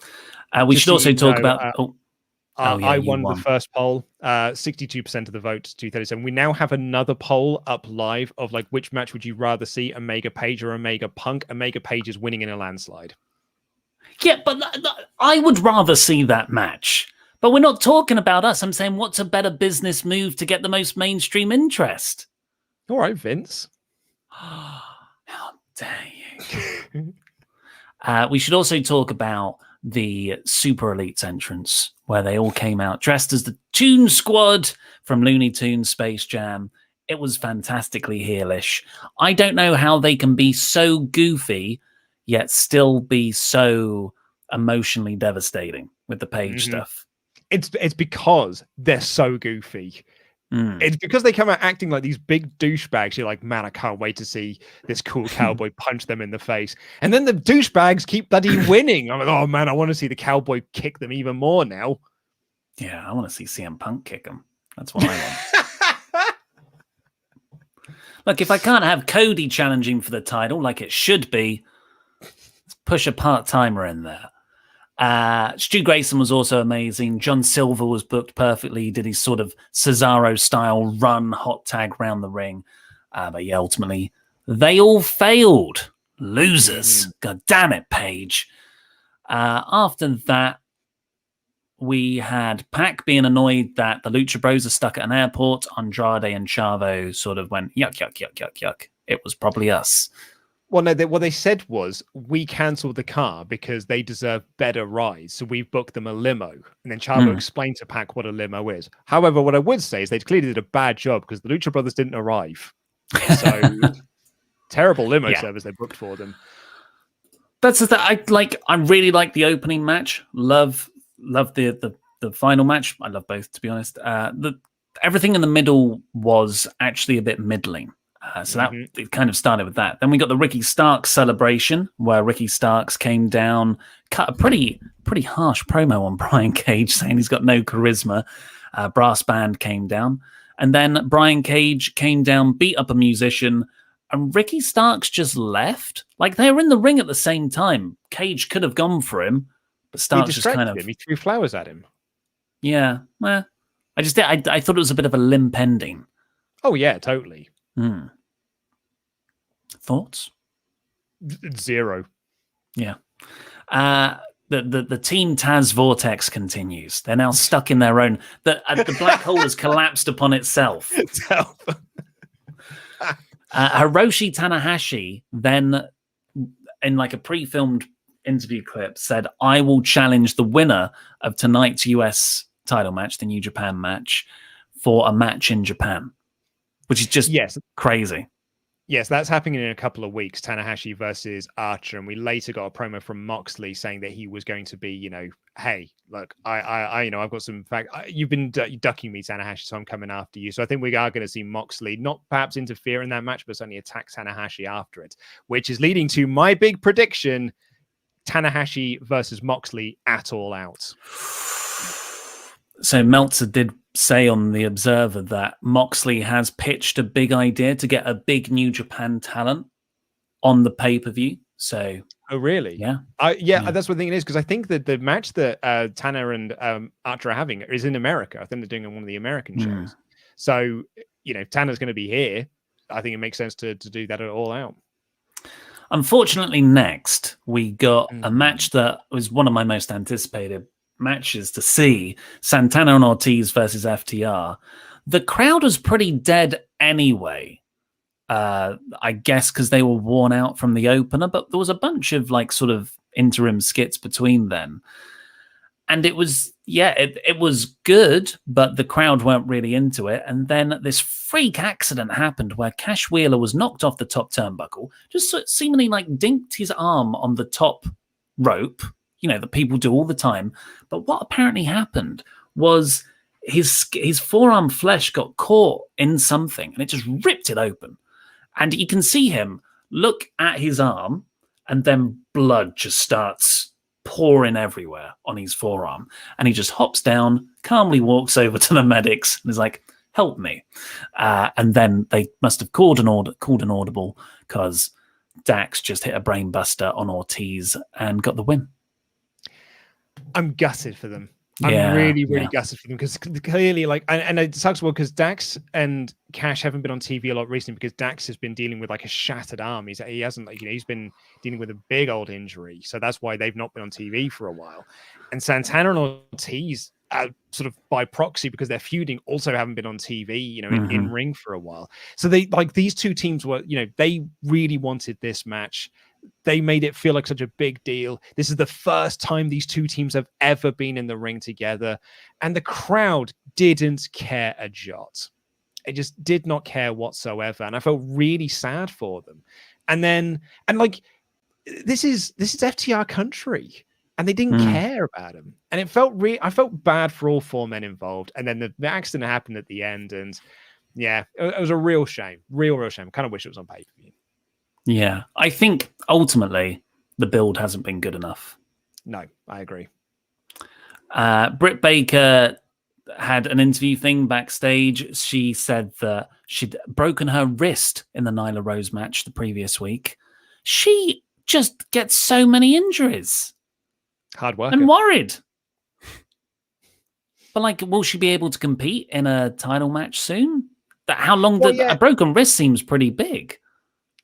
We should also talk about. I won the first poll, 62% of the vote, 237. We now have another poll up live of like which match would you rather see, Omega Page or Omega Punk? Omega Page is winning in a landslide. Yeah, but I would rather see that match. But we're not talking about us. I'm saying what's a better business move to get the most mainstream interest? All right, Vince. How dare you? We should also talk about the Super Elites entrance, where they all came out dressed as the Toon Squad from Looney Tunes Space Jam. It was fantastically heelish. I don't know how they can be so goofy, yet still be so emotionally devastating with the Page stuff. It's because they're so goofy. It's because they come out acting like these big douchebags. You're like, man, I can't wait to see this cool cowboy punch them in the face. And then the douchebags keep bloody winning. I'm like, oh man, I want to see the cowboy kick them even more now. Yeah, I want to see CM Punk kick them. That's what I want. Look, if I can't have Cody challenging for the title like it should be, let's push a part-timer in there. Stu Grayson was also amazing. John Silver was booked perfectly. He did his sort of Cesaro-style run hot tag around the ring. But yeah, ultimately, they all failed. Losers. God damn it, Paige. After that, we had Pac being annoyed that the Lucha Bros are stuck at an airport. Andrade and Chavo sort of went, yuck, yuck, yuck, yuck, yuck. It was probably us. Well, no, what they said was, we cancelled the car because they deserve better rides, so we've booked them a limo. And then Chavo explained to Pac what a limo is. However, what I would say is they clearly did a bad job because the Lucha Brothers didn't arrive. So, terrible limo service they booked for them. That's the thing. I really like the opening match. Love the final match. I love both, to be honest. Everything in the middle was actually a bit middling. So that it kind of started with that. Then we got the Ricky Starks celebration, where Ricky Starks came down, cut a pretty harsh promo on Brian Cage, saying he's got no charisma. Brass band came down, and then Brian Cage came down, beat up a musician, and Ricky Starks just left. Like, they were in the ring at the same time. Cage could have gone for him, but Starks just kind of he threw flowers at him. Yeah, well, I thought it was a bit of a limp ending. Oh yeah, totally. Thoughts? Zero. Yeah. The Team Taz vortex continues. They're now stuck in their own. The black hole has collapsed upon itself. Hiroshi Tanahashi then, in like a pre-filmed interview clip, said, "I will challenge the winner of tonight's US title match, the New Japan match, for a match in Japan." Which is just crazy. Yes, that's happening in a couple of weeks, Tanahashi versus Archer. And we later got a promo from Moxley saying that he was going to be, hey, look, I've got some fact. You've been ducking me, Tanahashi, so I'm coming after you. So I think we are going to see Moxley not perhaps interfere in that match, but certainly attack Tanahashi after it, which is leading to my big prediction, Tanahashi versus Moxley at All Out. So Meltzer did say on The Observer that Moxley has pitched a big idea to get a big New Japan talent on the pay-per-view. So, oh really? Yeah, that's what I think it is, because I think that the match that Tanner and Archer are having is in America. I think they're doing it on one of the American shows. So, Tanner's going to be here. I think it makes sense to do that at All Out. Unfortunately, next we got a match that was one of my most anticipated matches to see, Santana and Ortiz versus FTR. The crowd was pretty dead anyway, I guess because they were worn out from the opener, but there was a bunch of like sort of interim skits between them, and it was it was good, but the crowd weren't really into it. And then this freak accident happened where Cash Wheeler was knocked off the top turnbuckle, just seemingly like dinked his arm on the top rope, that people do all the time. But what apparently happened was his forearm flesh got caught in something and it just ripped it open. And you can see him look at his arm and then blood just starts pouring everywhere on his forearm. And he just hops down, calmly walks over to the medics and is like, help me. And then they must have called an audible because Dax just hit a brainbuster on Ortiz and got the win. I'm gutted for them. I'm really gutted for them because clearly, and it sucks because Dax and Cash haven't been on TV a lot recently because Dax has been dealing with a shattered arm. He hasn't he's been dealing with a big old injury, so that's why they've not been on TV for a while. And Santana and Ortiz, sort of by proxy, because they're feuding, also haven't been on TV, in ring for a while. So they these two teams were, they really wanted this match. They made it feel like such a big deal. This is the first time these two teams have ever been in the ring together. And the crowd didn't care a jot. It just did not care whatsoever. And I felt really sad for them. This is FTR country. And they didn't care about him. And it felt I felt bad for all four men involved. And then the accident happened at the end. And yeah, it was a real shame. Real shame. Kind of wish it was on pay-per-view. Yeah, I think ultimately the build hasn't been good enough. No, I agree. Britt Baker had an interview thing backstage. She said that she'd broken her wrist in the Nyla Rose match the previous week. She just gets so many injuries. Hard work. I'm worried. But will she be able to compete in a title match soon? How long? A broken wrist seems pretty big.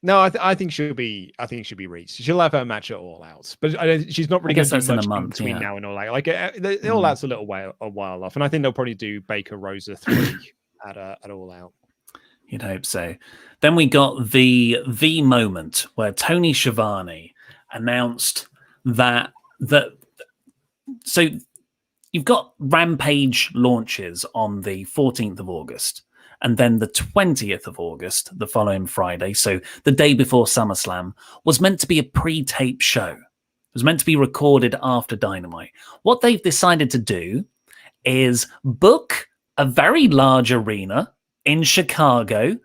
No, I think she'll be. I think she'll be reached. She'll have her match at All Out, but she's not really going to do much in between now and All Out. The All Out's a while off, and I think they'll probably do Baker Rosa 3 at All Out. You'd hope so. Then we got the moment where Tony Schiavone announced that. So you've got Rampage launches on the 14th of August. And then the 20th of August, the following Friday, so the day before SummerSlam, was meant to be a pre-tape show. It was meant to be recorded after Dynamite. What they've decided to do is book a very large arena in Chicago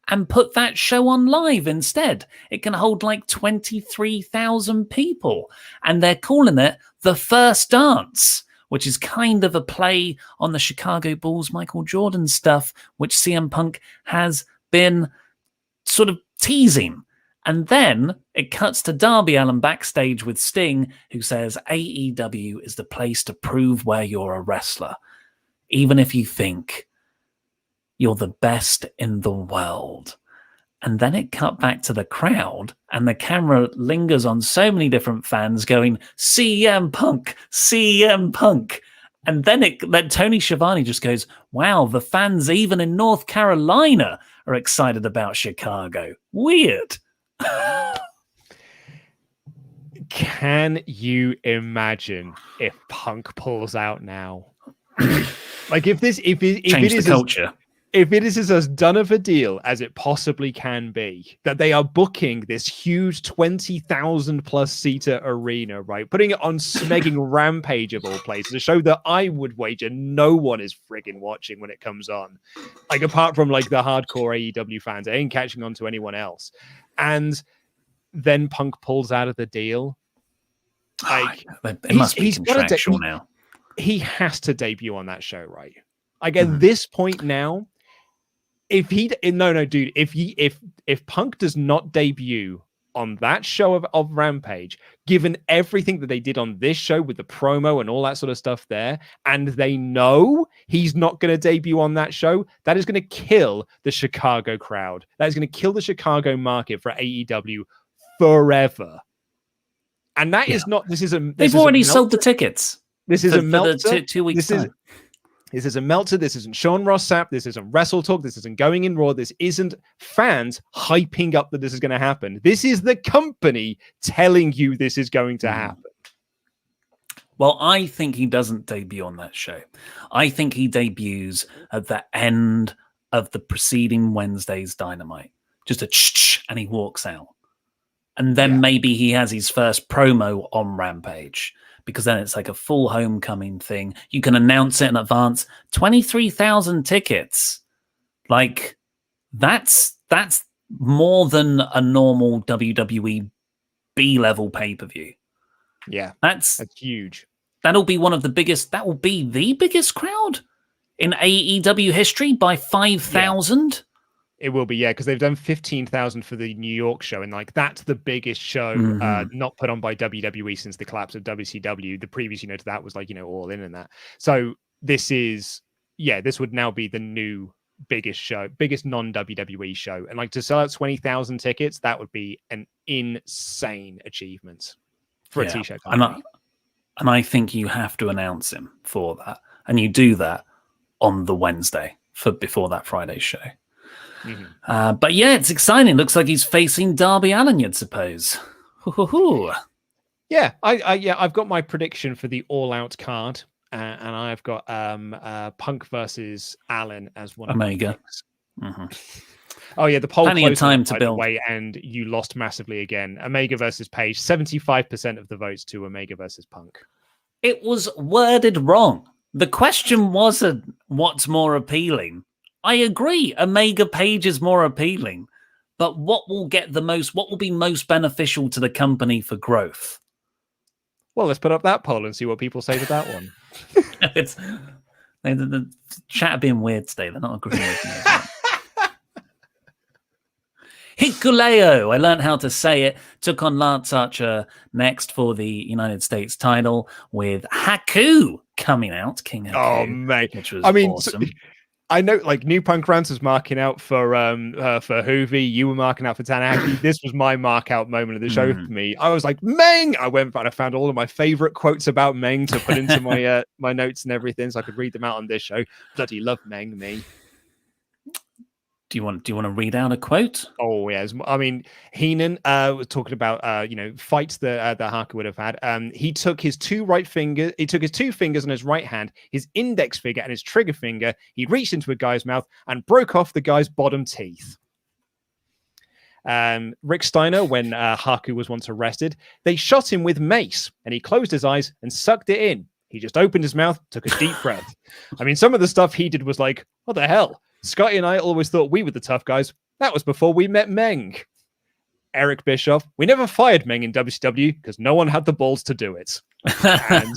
and put that show on live instead. It can hold 23,000 people. And they're calling it The First Dance, which is kind of a play on the Chicago Bulls Michael Jordan stuff, which CM Punk has been sort of teasing. And then it cuts to Darby Allin backstage with Sting, who says AEW is the place to prove where you're a wrestler, even if you think you're the best in the world. And then it cut back to the crowd, and the camera lingers on so many different fans going, CM Punk, CM Punk. And then Tony Schiavone just goes, wow, the fans even in North Carolina are excited about Chicago. Weird. Can you imagine if Punk pulls out now? If it is the culture. If it is as done of a deal as it possibly can be, that they are booking this huge 20,000 plus seater arena, right? Putting it on Smegging Rampage of all places, a show that I would wager no one is friggin' watching when it comes on. Apart from the hardcore AEW fans, it ain't catching on to anyone else. And then Punk pulls out of the deal. It must be contractual now. He has to debut on that show, right? At this point now, if Punk does not debut on that show of Rampage, given everything that they did on this show with the promo and all that sort of stuff there, and they know he's not going to debut on that show, that is going to kill the Chicago crowd. That is going to kill the Chicago market for AEW forever. And that is not. They've already sold the tickets. This is a Meltzer. 2 weeks time. This isn't Meltzer. This isn't Sean Ross Sapp. This isn't WrestleTalk. This isn't Going in Raw. This isn't fans hyping up that this is going to happen. This is the company telling you this is going to happen. Well, I think he doesn't debut on that show. I think he debuts at the end of the preceding Wednesday's Dynamite. Just a and he walks out. And then maybe he has his first promo on Rampage. Because then it's a full homecoming thing. You can announce it in advance. 23,000 tickets. That's more than a normal WWE B-level pay-per-view. Yeah, that's huge. That'll be one of the biggest. That will be the biggest crowd in AEW history by 5,000. It will be, yeah, because they've done 15,000 for the New York show, and like that's the biggest show not put on by WWE since the collapse of WCW. The previous, to that was like All In and that. So this would now be the new biggest non-WWE show, and like to sell out 20,000 tickets, that would be an insane achievement for a t-shirt company. And I think you have to announce him for that, and you do that on the Wednesday before that Friday show. But yeah, it's exciting. Looks like he's facing Darby Allin, you'd suppose. Yeah, I've got my prediction for the All Out card, and I've got Punk versus Allin as one Omega. Of my picks. Oh yeah, the poll plenty of time to build. And you lost massively again. Omega versus Page, 75% of the votes to Omega versus Punk. It was worded wrong. The question wasn't what's more appealing. I agree, Omega Page is more appealing, but what will be most beneficial to the company for growth? Well, let's put up that poll and see what people say to that one. The chat are being weird today. They're not agreeing with me. Hikuleo, I learned how to say it, took on Lance Archer next for the United States title with Haku coming out, King Haku. Oh, mate. Which was awesome. I know, like, New Punk Rants was marking out for Hoovy. You were marking out for Tanahashi. This was my mark out moment of the show for me. I was like, Meng! I went and I found all of my favorite quotes about Meng to put into my my notes and everything, so I could read them out on this show. Bloody love Meng, me. Do you want to read out a quote? Oh yes, I mean Heenan was talking about fights that Haku would have had. He took his two fingers on his right hand, his index finger and his trigger finger. He reached into a guy's mouth and broke off the guy's bottom teeth. Rick Steiner, when Haku was once arrested, they shot him with mace, and he closed his eyes and sucked it in. He just opened his mouth, took a deep breath. I mean, some of the stuff he did was like, what the hell? Scotty and I always thought we were the tough guys. That was before we met Meng. Eric Bischoff, we never fired Meng in WCW because no one had the balls to do it. And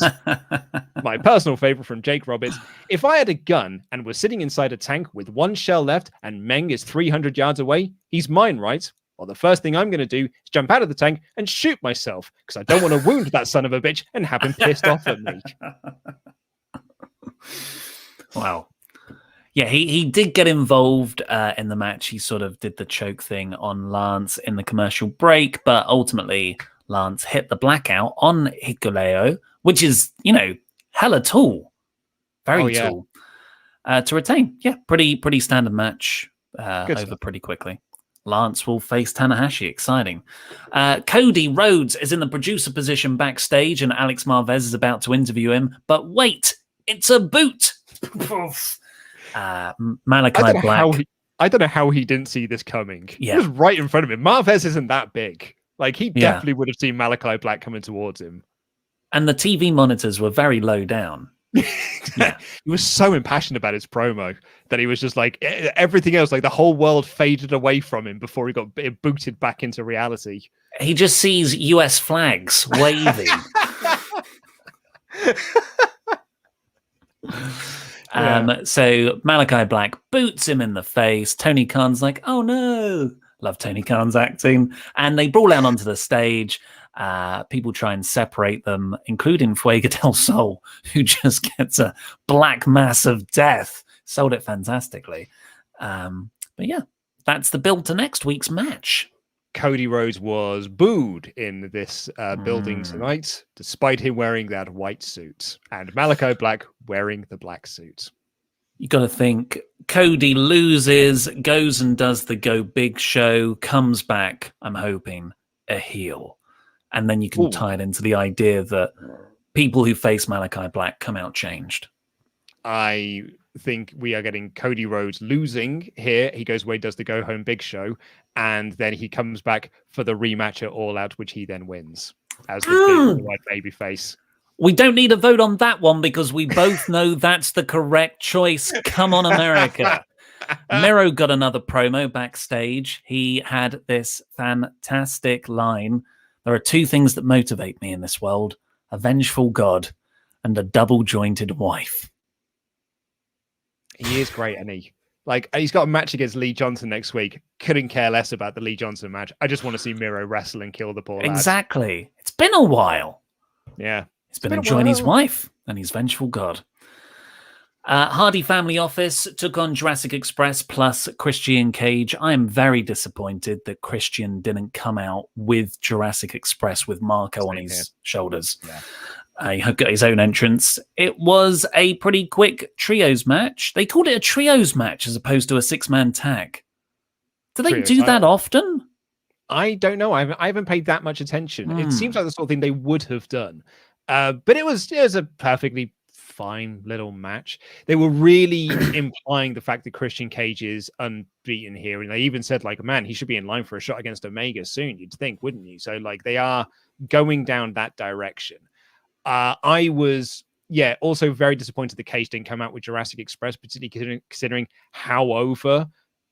my personal favorite from Jake Roberts, if I had a gun and was sitting inside a tank with one shell left and Meng is 300 yards away, he's mine, right? Well, the first thing I'm going to do is jump out of the tank and shoot myself because I don't want to wound that son of a bitch and have him pissed off at me. Wow. Yeah, he did get involved in the match. He sort of did the choke thing on Lance in the commercial break, but ultimately Lance hit the blackout on Hikuleo, which is, hella tall. Very tall. To retain. Yeah, pretty standard match over pretty quickly. Lance will face Tanahashi. Exciting. Cody Rhodes is in the producer position backstage, and Alex Marvez is about to interview him. But wait, it's a boot. Malakai Black. I don't know how he didn't see this coming. Yeah. He was right in front of him. Marvez isn't that big. Like, he definitely would have seen Malakai Black coming towards him. And the TV monitors were very low down. Yeah. He was so impassioned about his promo that he was just like, everything else, like the whole world faded away from him before he got booted back into reality. He just sees US flags waving. So Malakai Black boots him in the face. Tony Khan's like, oh no. Love Tony Khan's acting. And they brawl out onto the stage. People try and separate them, including Fuego del Sol, who just gets a black mass of death. Sold it fantastically. But yeah, that's the build to next week's match. Cody Rhodes was booed in this building tonight, despite him wearing that white suit, and Malakai Black wearing the black suit. You got to think, Cody loses, goes and does the Go Big show, comes back, I'm hoping, a heel. And then you can tie it into the idea that people who face Malakai Black come out changed. I think we are getting Cody Rhodes losing here. He goes away, does the Go Home Big show, and then he comes back for the rematch at All Out, which he then wins as the big white baby face. We don't need a vote on that one because we both know that's the correct choice. Come on, America. Miro got another promo backstage. He had this fantastic line. There are two things that motivate me in this world: a vengeful God and a double-jointed wife. He is great, and he's got a match against Lee Johnson next week. Couldn't care less about the Lee Johnson match. I just want to see Miro wrestle and kill the poor lad. Exactly. It's been a while. Yeah. He's been enjoying his wife and his vengeful god. Hardy Family Office took on Jurassic Express plus Christian Cage. I am very disappointed that Christian didn't come out with Jurassic Express with Marco on his shoulders. Yeah. He got his own entrance. It was a pretty quick trios match. They called it a trios match as opposed to a 6-man tag. Do they do that often? I don't know. I haven't paid that much attention. It seems like the sort of thing they would have done. But it was a perfectly fine little match. They were really implying the fact that Christian Cage is unbeaten here. And they even said, like, man, he should be in line for a shot against Omega soon, you'd think, wouldn't you? So, like, they are going down that direction. I was, also very disappointed that Cage didn't come out with Jurassic Express, particularly considering how over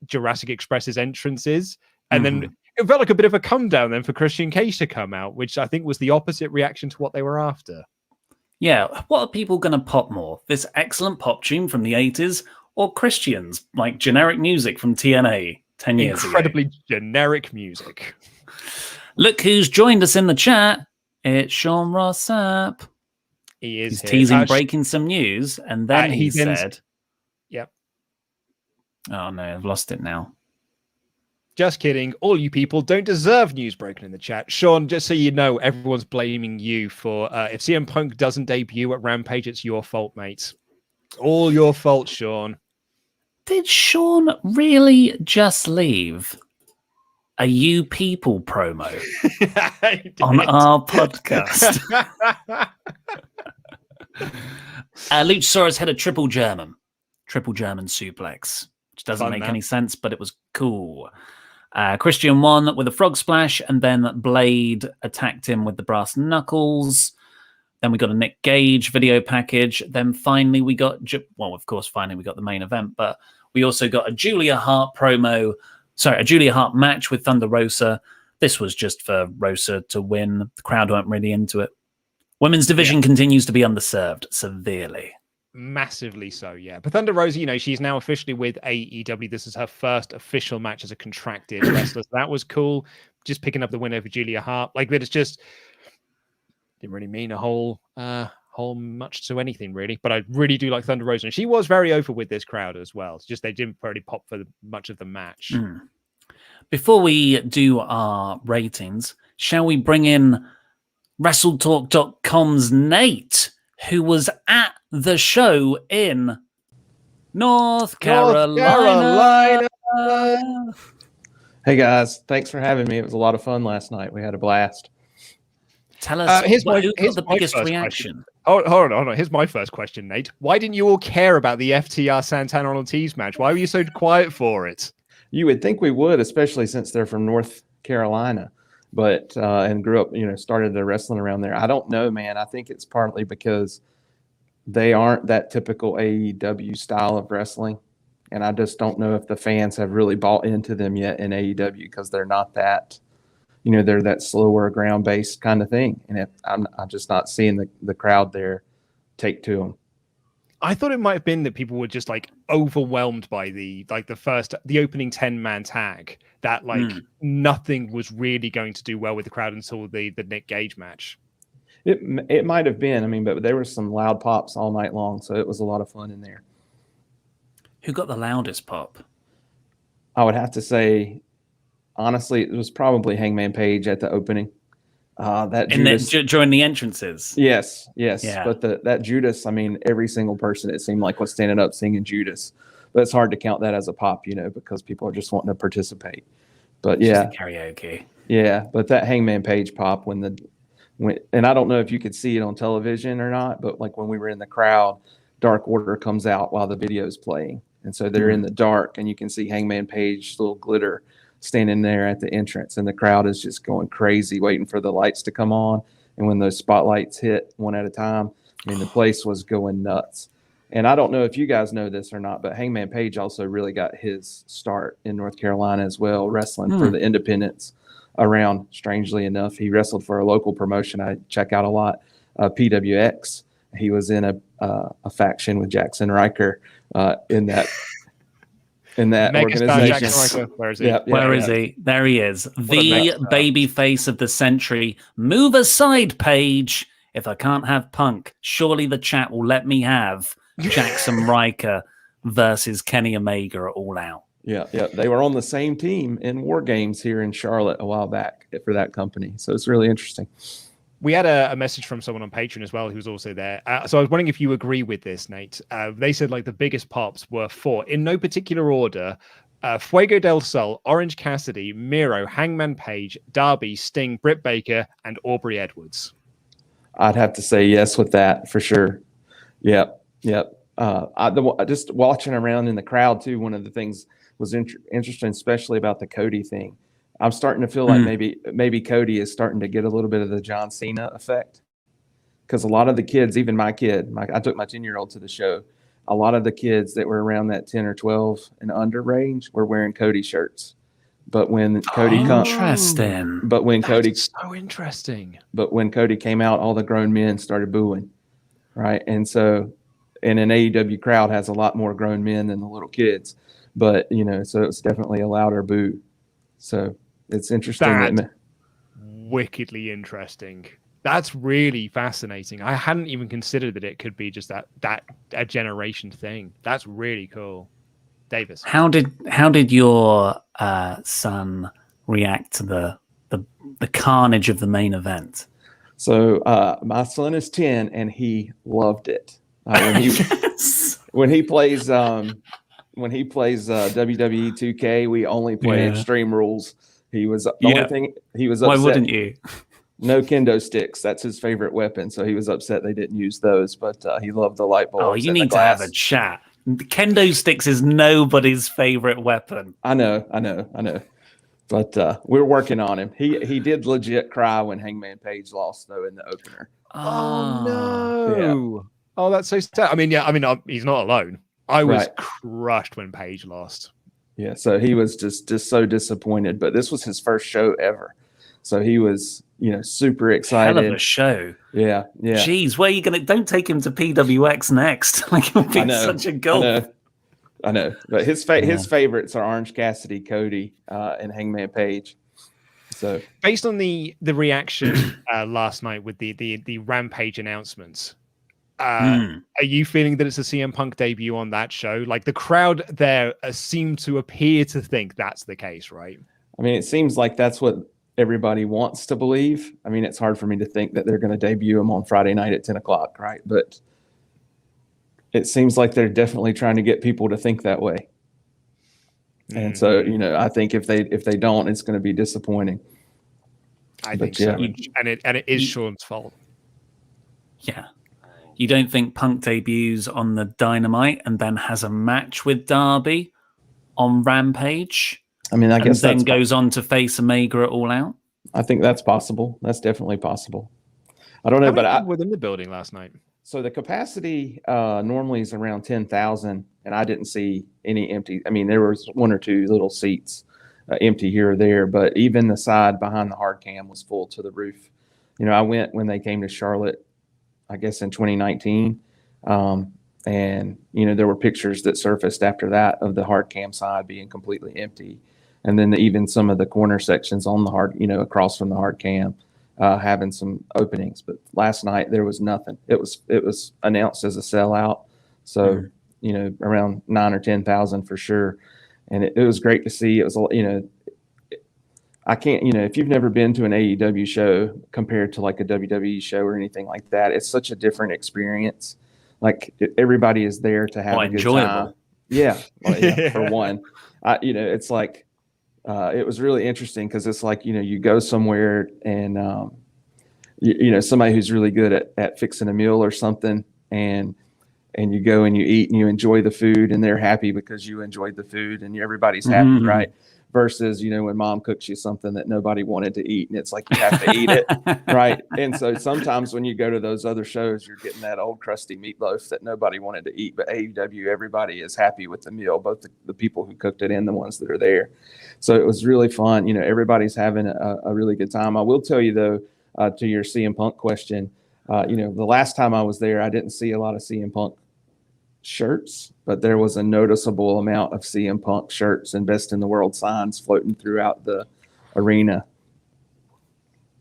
Jurassic Express's entrance is. And then it felt like a bit of a come down then for Christian Cage to come out, which I think was the opposite reaction to what they were after. Yeah, what are people going to pop more? This excellent pop tune from the 80s or Christian's, like generic music from TNA 10 years ago? Incredibly generic music. Look who's joined us in the chat. It's Sean Rossap. He's teasing breaking some news, and then he said... Yep. Oh, no, I've lost it now. Just kidding. All you people don't deserve news broken in the chat. Sean, just so you know, everyone's blaming you for... if CM Punk doesn't debut at Rampage, it's your fault, mate. All your fault, Sean. Did Sean really just leave a You People promo on our podcast? Luchasaurus had a triple German suplex, which doesn't make any sense, but it was cool. Christian won with a frog splash, and then Blade attacked him with the brass knuckles. Then we got a Nick Gage video package. Then finally we got, finally we got the main event, but we also got a Julia Hart match with Thunder Rosa. This was just for Rosa to win. The crowd weren't really into it. Women's division continues to be underserved severely. Massively so, yeah. But Thunder Rosa, she's now officially with AEW. This is her first official match as a contracted wrestler. So that was cool. Just picking up the win over Julia Hart. Like, that, it's just didn't really mean a whole much to anything, really. But I really do like Thunder Rosa. And she was very over with this crowd as well. It's just they didn't really pop for much of the match. Before we do our ratings, shall we bring in WrestleTalk.com's Nate, who was at the show in North Carolina. Hey guys, thanks for having me. It was a lot of fun last night. We had a blast. Tell us here's the biggest reaction. Hold on. Here's my first question, Nate. Why didn't you all care about the FTR Santana Ortiz match? Why were you so quiet for it? You would think we would, especially since they're from North Carolina, but and grew up, started their wrestling around there. I don't know, man. I think it's partly because they aren't that typical AEW style of wrestling, and I just don't know if the fans have really bought into them yet in AEW because they're not that, they're that slower ground-based kind of thing, and I'm just not seeing the crowd there take to them. I thought it might have been that people were just like overwhelmed by the opening 10-man tag, that nothing was really going to do well with the crowd until the Nick Gage match. It might have been, but there were some loud pops all night long, so it was a lot of fun in there. Who got the loudest pop? I would have to say, honestly, it was probably Hangman Page at the opening. During the entrances. Yes. Yeah. But that Judas, every single person, it seemed like, was standing up singing Judas. But it's hard to count that as a pop, because people are just wanting to participate. But it's just karaoke. Yeah, but that Hangman Page pop and I don't know if you could see it on television or not, but like when we were in the crowd, Dark Order comes out while the video is playing, and so they're in the dark, and you can see Hangman Page's little glitter standing there at the entrance, and the crowd is just going crazy waiting for the lights to come on. And when those spotlights hit one at a time, the place was going nuts. And I don't know if you guys know this or not, but Hangman Page also really got his start in North Carolina as well, wrestling for the independents around. Strangely enough, he wrestled for a local promotion I check out a lot, PWX, He was in a faction with Jackson Riker in that organization. Jackson Riker. Where is he? Where is he? There he is. The baby face of the century. Move aside, Paige. If I can't have Punk, surely the chat will let me have Jackson Riker versus Kenny Omega at All Out. Yeah. They were on the same team in War Games here in Charlotte a while back for that company. So it's really interesting. We had a message from someone on Patreon as well who was also there. So I was wondering if you agree with this, Nate. They said like the biggest pops were 4, in no particular order: Fuego del Sol, Orange Cassidy, Miro, Hangman Page, Darby, Sting, Britt Baker, and Aubrey Edwards. I'd have to say yes with that for sure. Yep. Just watching around in the crowd too, one of the things was interesting, especially about the Cody thing. I'm starting to feel like maybe Cody is starting to get a little bit of the John Cena effect, because a lot of the kids, even my kid, I took my 10-year-old to the show. A lot of the kids that were around that 10 or 12 and under range were wearing Cody shirts. But when Cody interesting. But when so interesting. But when Cody came out, all the grown men started booing, right? And an AEW crowd has a lot more grown men than the little kids. But so it's definitely a louder boo. So it's interesting. Wickedly interesting. That's really fascinating. I hadn't even considered that it could be just that a generation thing. That's really cool. Davis, how did your son react to the carnage of the main event? So my son is 10 and he loved it. When he plays WWE 2K, we only play Extreme Rules. He was the only thing he was upset. Why wouldn't you? No kendo sticks. That's his favorite weapon. So he was upset they didn't use those, but he loved the light bulbs. Oh, you need to have a chat. Kendo sticks is nobody's favorite weapon. I know. But we're working on him. He did legit cry when Hangman Page lost, though, in the opener. Oh no! Yeah. Oh, that's so sad. I mean, he's not alone. I was crushed when Page lost. Yeah, so he was just so disappointed. But this was his first show ever, so he was super excited. Hell of a show. Yeah. Jeez, where are you gonna? Don't take him to PWX next. Like it would be such a gulf. I know. But his favorites are Orange Cassidy, Cody, and Hangman Page. So based on the reaction last night with the Rampage announcements. Are you feeling that it's a CM Punk debut on that show? Like the crowd there seem to appear to think that's the case, right? I mean, it seems like that's what everybody wants to believe. I mean, it's hard for me to think that they're going to debut him on Friday night at 10 o'clock, right? But it seems like they're definitely trying to get people to think that way. And so, I think if they don't, it's going to be disappointing. I think so. And it is Sean's fault. Yeah. You don't think Punk debuts on the Dynamite and then has a match with Darby on Rampage? I mean, I guess then goes on to face Omega at All Out? I think that's possible. That's definitely possible. I don't know, but I within the building last night. So the capacity normally is around 10,000, and I didn't see any empty. I mean, there was 1 or 2 little seats empty here or there, but even the side behind the hard cam was full to the roof. I went when they came to Charlotte, I guess in 2019. And, there were pictures that surfaced after that of the hard cam side being completely empty. And then even some of the corner sections on the hard, across from the hard cam, having some openings. But last night there was nothing. It was announced as a sellout. So, around 9 or 10,000 for sure. And it was great to see. It was, I can't, if you've never been to an AEW show compared to like a WWE show or anything like that, it's such a different experience. Like everybody is there to have a good time. Yeah, for one, it's like it was really interesting because it's like you go somewhere and somebody who's really good at fixing a meal or something, and you go and you eat and you enjoy the food and they're happy because you enjoyed the food and everybody's happy, right? Versus, when mom cooks you something that nobody wanted to eat and it's like you have to eat it, right? And so sometimes when you go to those other shows, you're getting that old crusty meatloaf that nobody wanted to eat. But AEW, everybody is happy with the meal, both the people who cooked it and the ones that are there. So it was really fun. Everybody's having a really good time. I will tell you, though, to your CM Punk question, The last time I was there, I didn't see a lot of CM Punk shirts, but there was a noticeable amount of CM Punk shirts and Best in the World signs floating throughout the arena.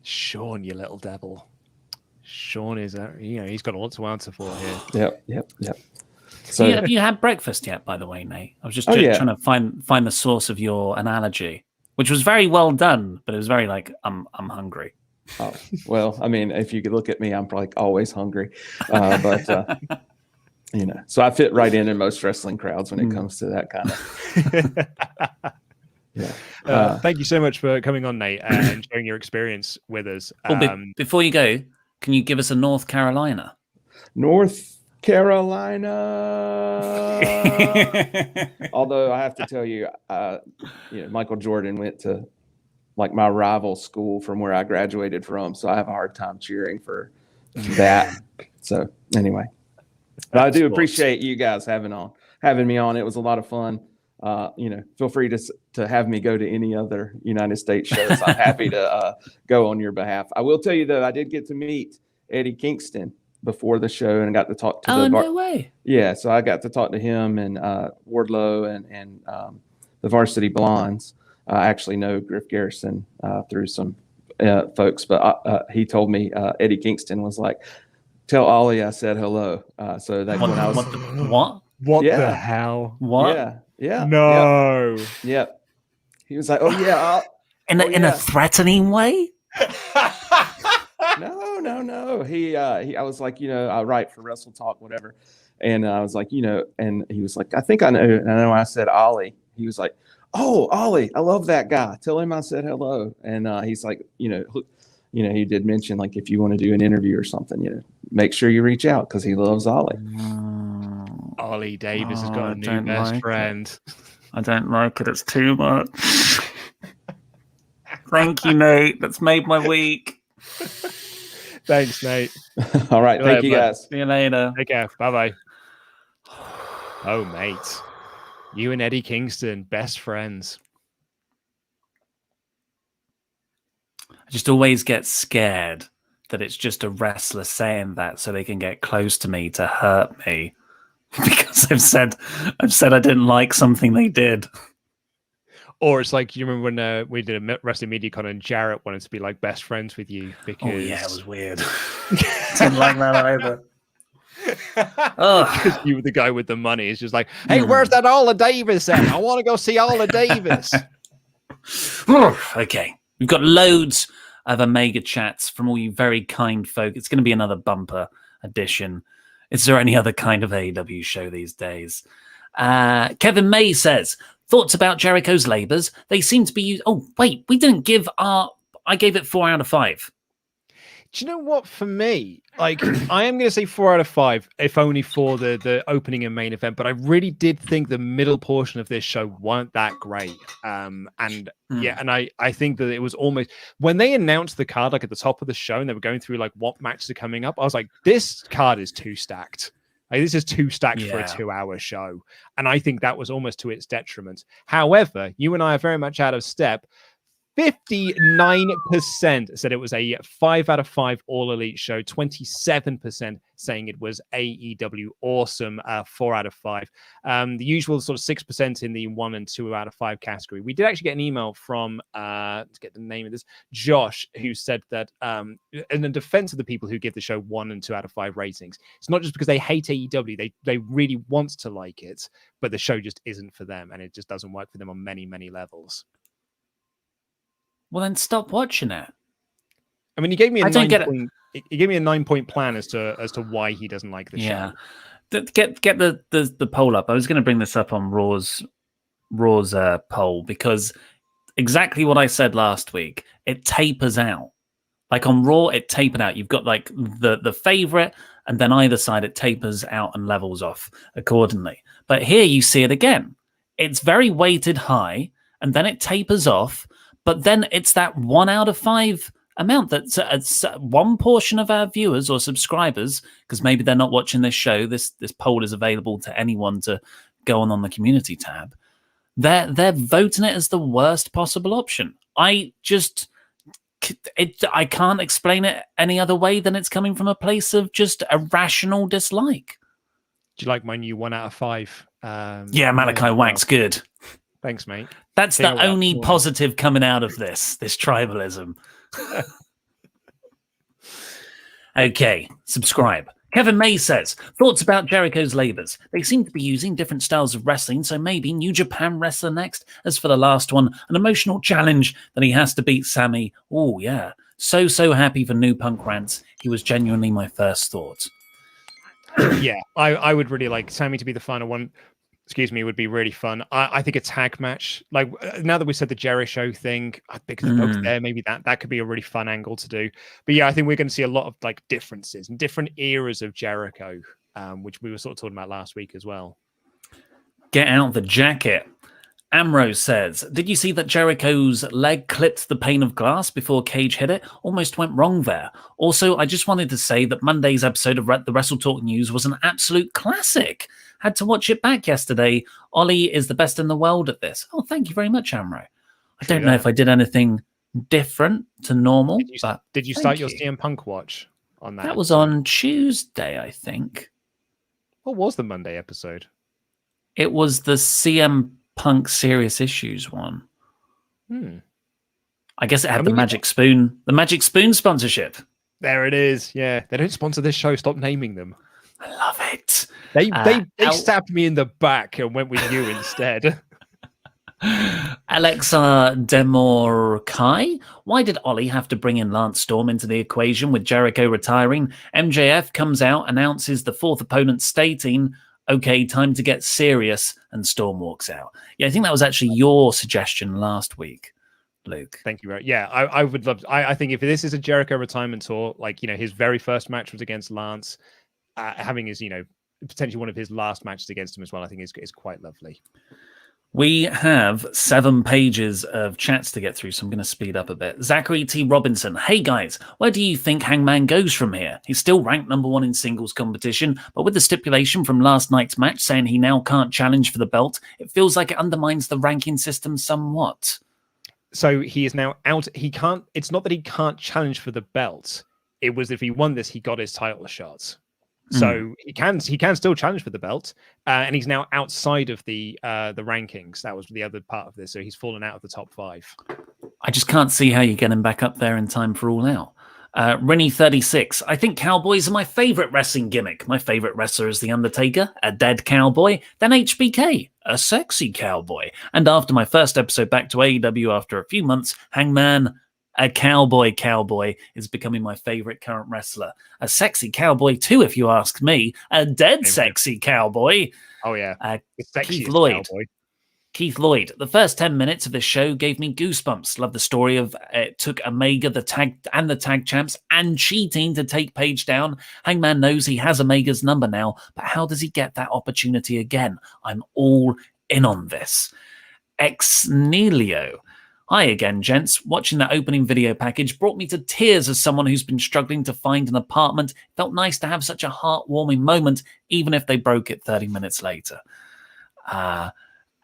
Sean, you little devil. Sean is, he's got a lot to answer for here. Yep. So, have you had breakfast yet, by the way, Nate? I was just trying to find the source of your analogy, which was very well done, but it was very like, I'm hungry. Oh, well, I mean, if you could look at me, I'm probably always hungry. But, so I fit right in most wrestling crowds when it comes to that kind of. Yeah. Thank you so much for coming on, Nate, and sharing your experience with us. Before you go, can you give us a North Carolina? North Carolina. Although I have to tell you, Michael Jordan went to like my rival school from where I graduated from, so I have a hard time cheering for that. So anyway, but I do appreciate you guys having me on. It was a lot of fun. Feel free to have me go to any other United States shows. I'm happy to go on your behalf. I will tell you though, I did get to meet Eddie Kingston before the show and got to talk to no way. Yeah, so I got to talk to him and Wardlow and the Varsity Blondes. I actually know Griff Garrison through some folks, but he told me Eddie Kingston was like, "Tell Ollie I said hello." So that when I was what the hell? What? Yeah. No. Yeah. He was like, "Oh yeah." In a threatening way? No. I was like, I write for WrestleTalk, whatever. And I was like, and he was like, I think I know. And I know I said Ollie. He was like, "Oh, Ollie, I love that guy. Tell him I said hello." And he's like, he did mention like if you want to do an interview or something, make sure you reach out because he loves Ollie. Ollie Davis has got a new best friend. I don't like it. It's too much. Thank you, Nate. That's made my week. Thanks, Nate. All right. Thank you, guys. See you later. Take care. Bye-bye. Oh, mate. You and Eddie Kingston, best friends. I just always get scared that it's just a wrestler saying that so they can get close to me to hurt me because I've said I didn't like something they did. Or it's like, you remember when we did a Wrestling Media Con and Jarrett wanted to be like best friends with you because... Oh yeah, it was weird. Didn't like that either. Because you were the guy with the money. It's just like, hey, where's that Ola Davis at? I want to go see Ola Davis. Okay. We've got loads of Omega chats from all you very kind folk. It's going to be another bumper edition. Is there any other kind of AEW show these days? Kevin May says, thoughts about Jericho's labors? They seem to be used. Oh, wait, we didn't give I gave it 4 out of 5. Do you know what? For me, like, I am going to say 4 out of 5, if only for the opening and main event. But I really did think the middle portion of this show weren't that great. And I think that it was almost when they announced the card, like at the top of the show, and they were going through like what matches are coming up. I was like, this card is too stacked. Like, this is too stacked for a 2-hour show. And I think that was almost to its detriment. However, you and I are very much out of step. 59% said it was a 5 out of 5 All Elite show. 27% saying it was AEW awesome. 4 out of 5. The usual sort of 6% in the 1 and 2 out of 5 category. We did actually get an email from let's get the name of this, Josh, who said that in the defense of the people who give the show 1 and 2 out of 5 ratings, it's not just because they hate AEW. They really want to like it, but the show just isn't for them, and it just doesn't work for them on many, many levels. Well, then stop watching it. I mean, he gave me a 9-point plan as to why he doesn't like the show. Get the poll up. I was going to bring this up on Raw's poll because exactly what I said last week. It tapers out. Like on Raw, it tapered out. You've got like the favorite, and then either side it tapers out and levels off accordingly. But here you see it again. It's very weighted high, and then it tapers off. But then it's that 1 out of 5 amount that's one portion of our viewers or subscribers, because maybe they're not watching this show. This poll is available to anyone to go on the community tab. They're voting it as the worst possible option. I just I can't explain it any other way than it's coming from a place of just a rational dislike. Do you like my new 1 out of 5? Yeah, Malakai Wank's good. Thanks, mate. That's the only positive coming out of this tribalism. Okay, subscribe. Kevin May says, thoughts about Jericho's labors. They seem to be using different styles of wrestling, so maybe New Japan wrestler next. As for the last one, an emotional challenge that he has to beat Sammy. Oh, yeah. So happy for New Punk Rants. He was genuinely my first thought. Yeah, I would really like Sammy to be the final one. Excuse me, would be really fun. I think a tag match, like now that we said the Jericho thing, because they're both there, maybe that could be a really fun angle to do. But yeah, I think we're going to see a lot of like differences and different eras of Jericho, which we were sort of talking about last week as well. Get out the jacket. Amrose says, did you see that Jericho's leg clipped the pane of glass before Cage hit it? Almost went wrong there. Also, I just wanted to say that Monday's episode of the WrestleTalk News was an absolute classic. Had to watch it back yesterday. Ollie is the best in the world at this. Oh, thank you very much, Amro. I don't know if I did anything different to normal. Did you start your CM Punk watch on that? That was on Tuesday, I think. What was the Monday episode? It was the CM Punk Serious Issues one. I guess it had the Magic Spoon sponsorship. There it is. Yeah, they don't sponsor this show. Stop naming them. I love it. They stabbed me in the back and went with you instead. Alexa Demorkai, why did Ollie have to bring in Lance Storm into the equation with Jericho retiring? MJF comes out, announces the fourth opponent, stating, okay, time to get serious, and Storm walks out. Yeah, I think that was actually your suggestion last week, Luke. Thank you. Yeah, I would love to, I think if this is a Jericho retirement tour, like, his very first match was against Lance, having his, potentially one of his last matches against him as well, I think is quite lovely. We have 7 pages of chats to get through, so I'm going to speed up a bit. Zachary T. Robinson. Hey, guys, where do you think Hangman goes from here? He's still ranked number 1 in singles competition, but with the stipulation from last night's match saying he now can't challenge for the belt, it feels like it undermines the ranking system somewhat. So he is now out. He can't. It's not that he can't challenge for the belt. It was if he won this, he got his title shot. So he can still challenge for the belt, and he's now outside of the rankings. That was the other part of this. So he's fallen out of the top 5. I just can't see how you get him back up there in time for All Out. Rennie36. I think cowboys are my favorite wrestling gimmick. My favorite wrestler is The Undertaker, a dead cowboy, then HBK, a sexy cowboy. And after my first episode back to AEW after a few months, Hangman, a cowboy is becoming my favorite current wrestler. A sexy cowboy too, if you ask me. A dead sexy cowboy. Oh yeah. Keith Lloyd. The first 10 minutes of this show gave me goosebumps. Love the story of it took Omega, the tag champs, and cheating to take Page down. Hangman knows he has Omega's number now, but how does he get that opportunity again? I'm all in on this. Exnelio. Hi again, gents. Watching that opening video package brought me to tears as someone who's been struggling to find an apartment. Felt nice to have such a heartwarming moment, even if they broke it 30 minutes later.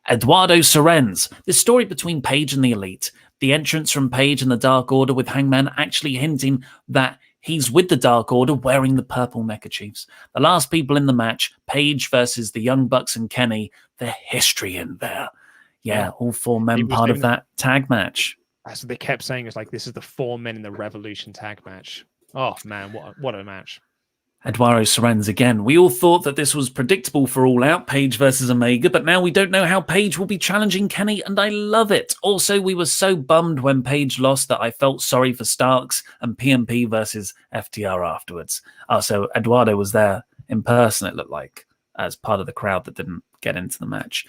Eduardo Sorenz. This story between Page and the Elite. The entrance from Page and the Dark Order with Hangman actually hinting that he's with the Dark Order wearing the purple neckerchiefs. The last people in the match, Page versus the Young Bucks and Kenny. The history in there. Yeah, all 4 men part of that tag match. That's what they kept saying. It's like, this is the 4 men in the Revolution tag match. Oh, man, what a match. Eduardo Sorenz again. We all thought that this was predictable for All Out, Page versus Omega, but now we don't know how Page will be challenging Kenny, and I love it. Also, we were so bummed when Page lost that I felt sorry for Starks and PMP versus FTR afterwards. So Eduardo was there in person, it looked like, as part of the crowd that didn't get into the match.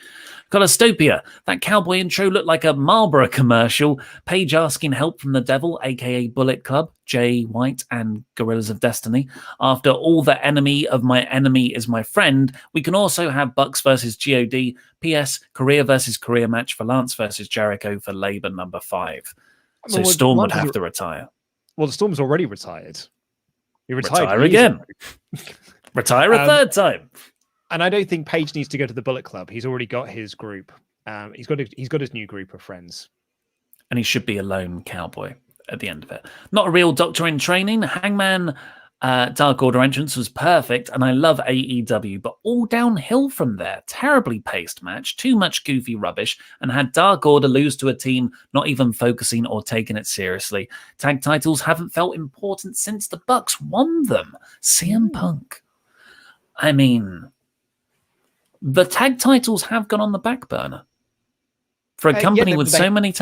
Colostopia. That cowboy intro looked like a Marlboro commercial. Page asking help from the Devil, aka Bullet Club, Jay White, and Gorillas of Destiny. After all, the enemy of my enemy is my friend, we can also have Bucks versus GOD. P.S. Korea versus Korea match for Lance versus Jericho for Labor number 5. So Storm would have to retire. Well, the Storm's already retired. He retired. Retire again. Retire a third time. And I don't think Page needs to go to the Bullet Club. He's already got his group. He's got his new group of friends. And he should be a lone cowboy. at the end of it. Not a real doctor in training. Hangman Dark Order entrance was perfect, and I love AEW, but all downhill from there. Terribly paced match, too much goofy rubbish, and had Dark Order lose to a team not even focusing or taking it seriously. Tag titles haven't felt important since the Bucks won them. CM Punk. I mean, the tag titles have gone on the back burner for a company with so many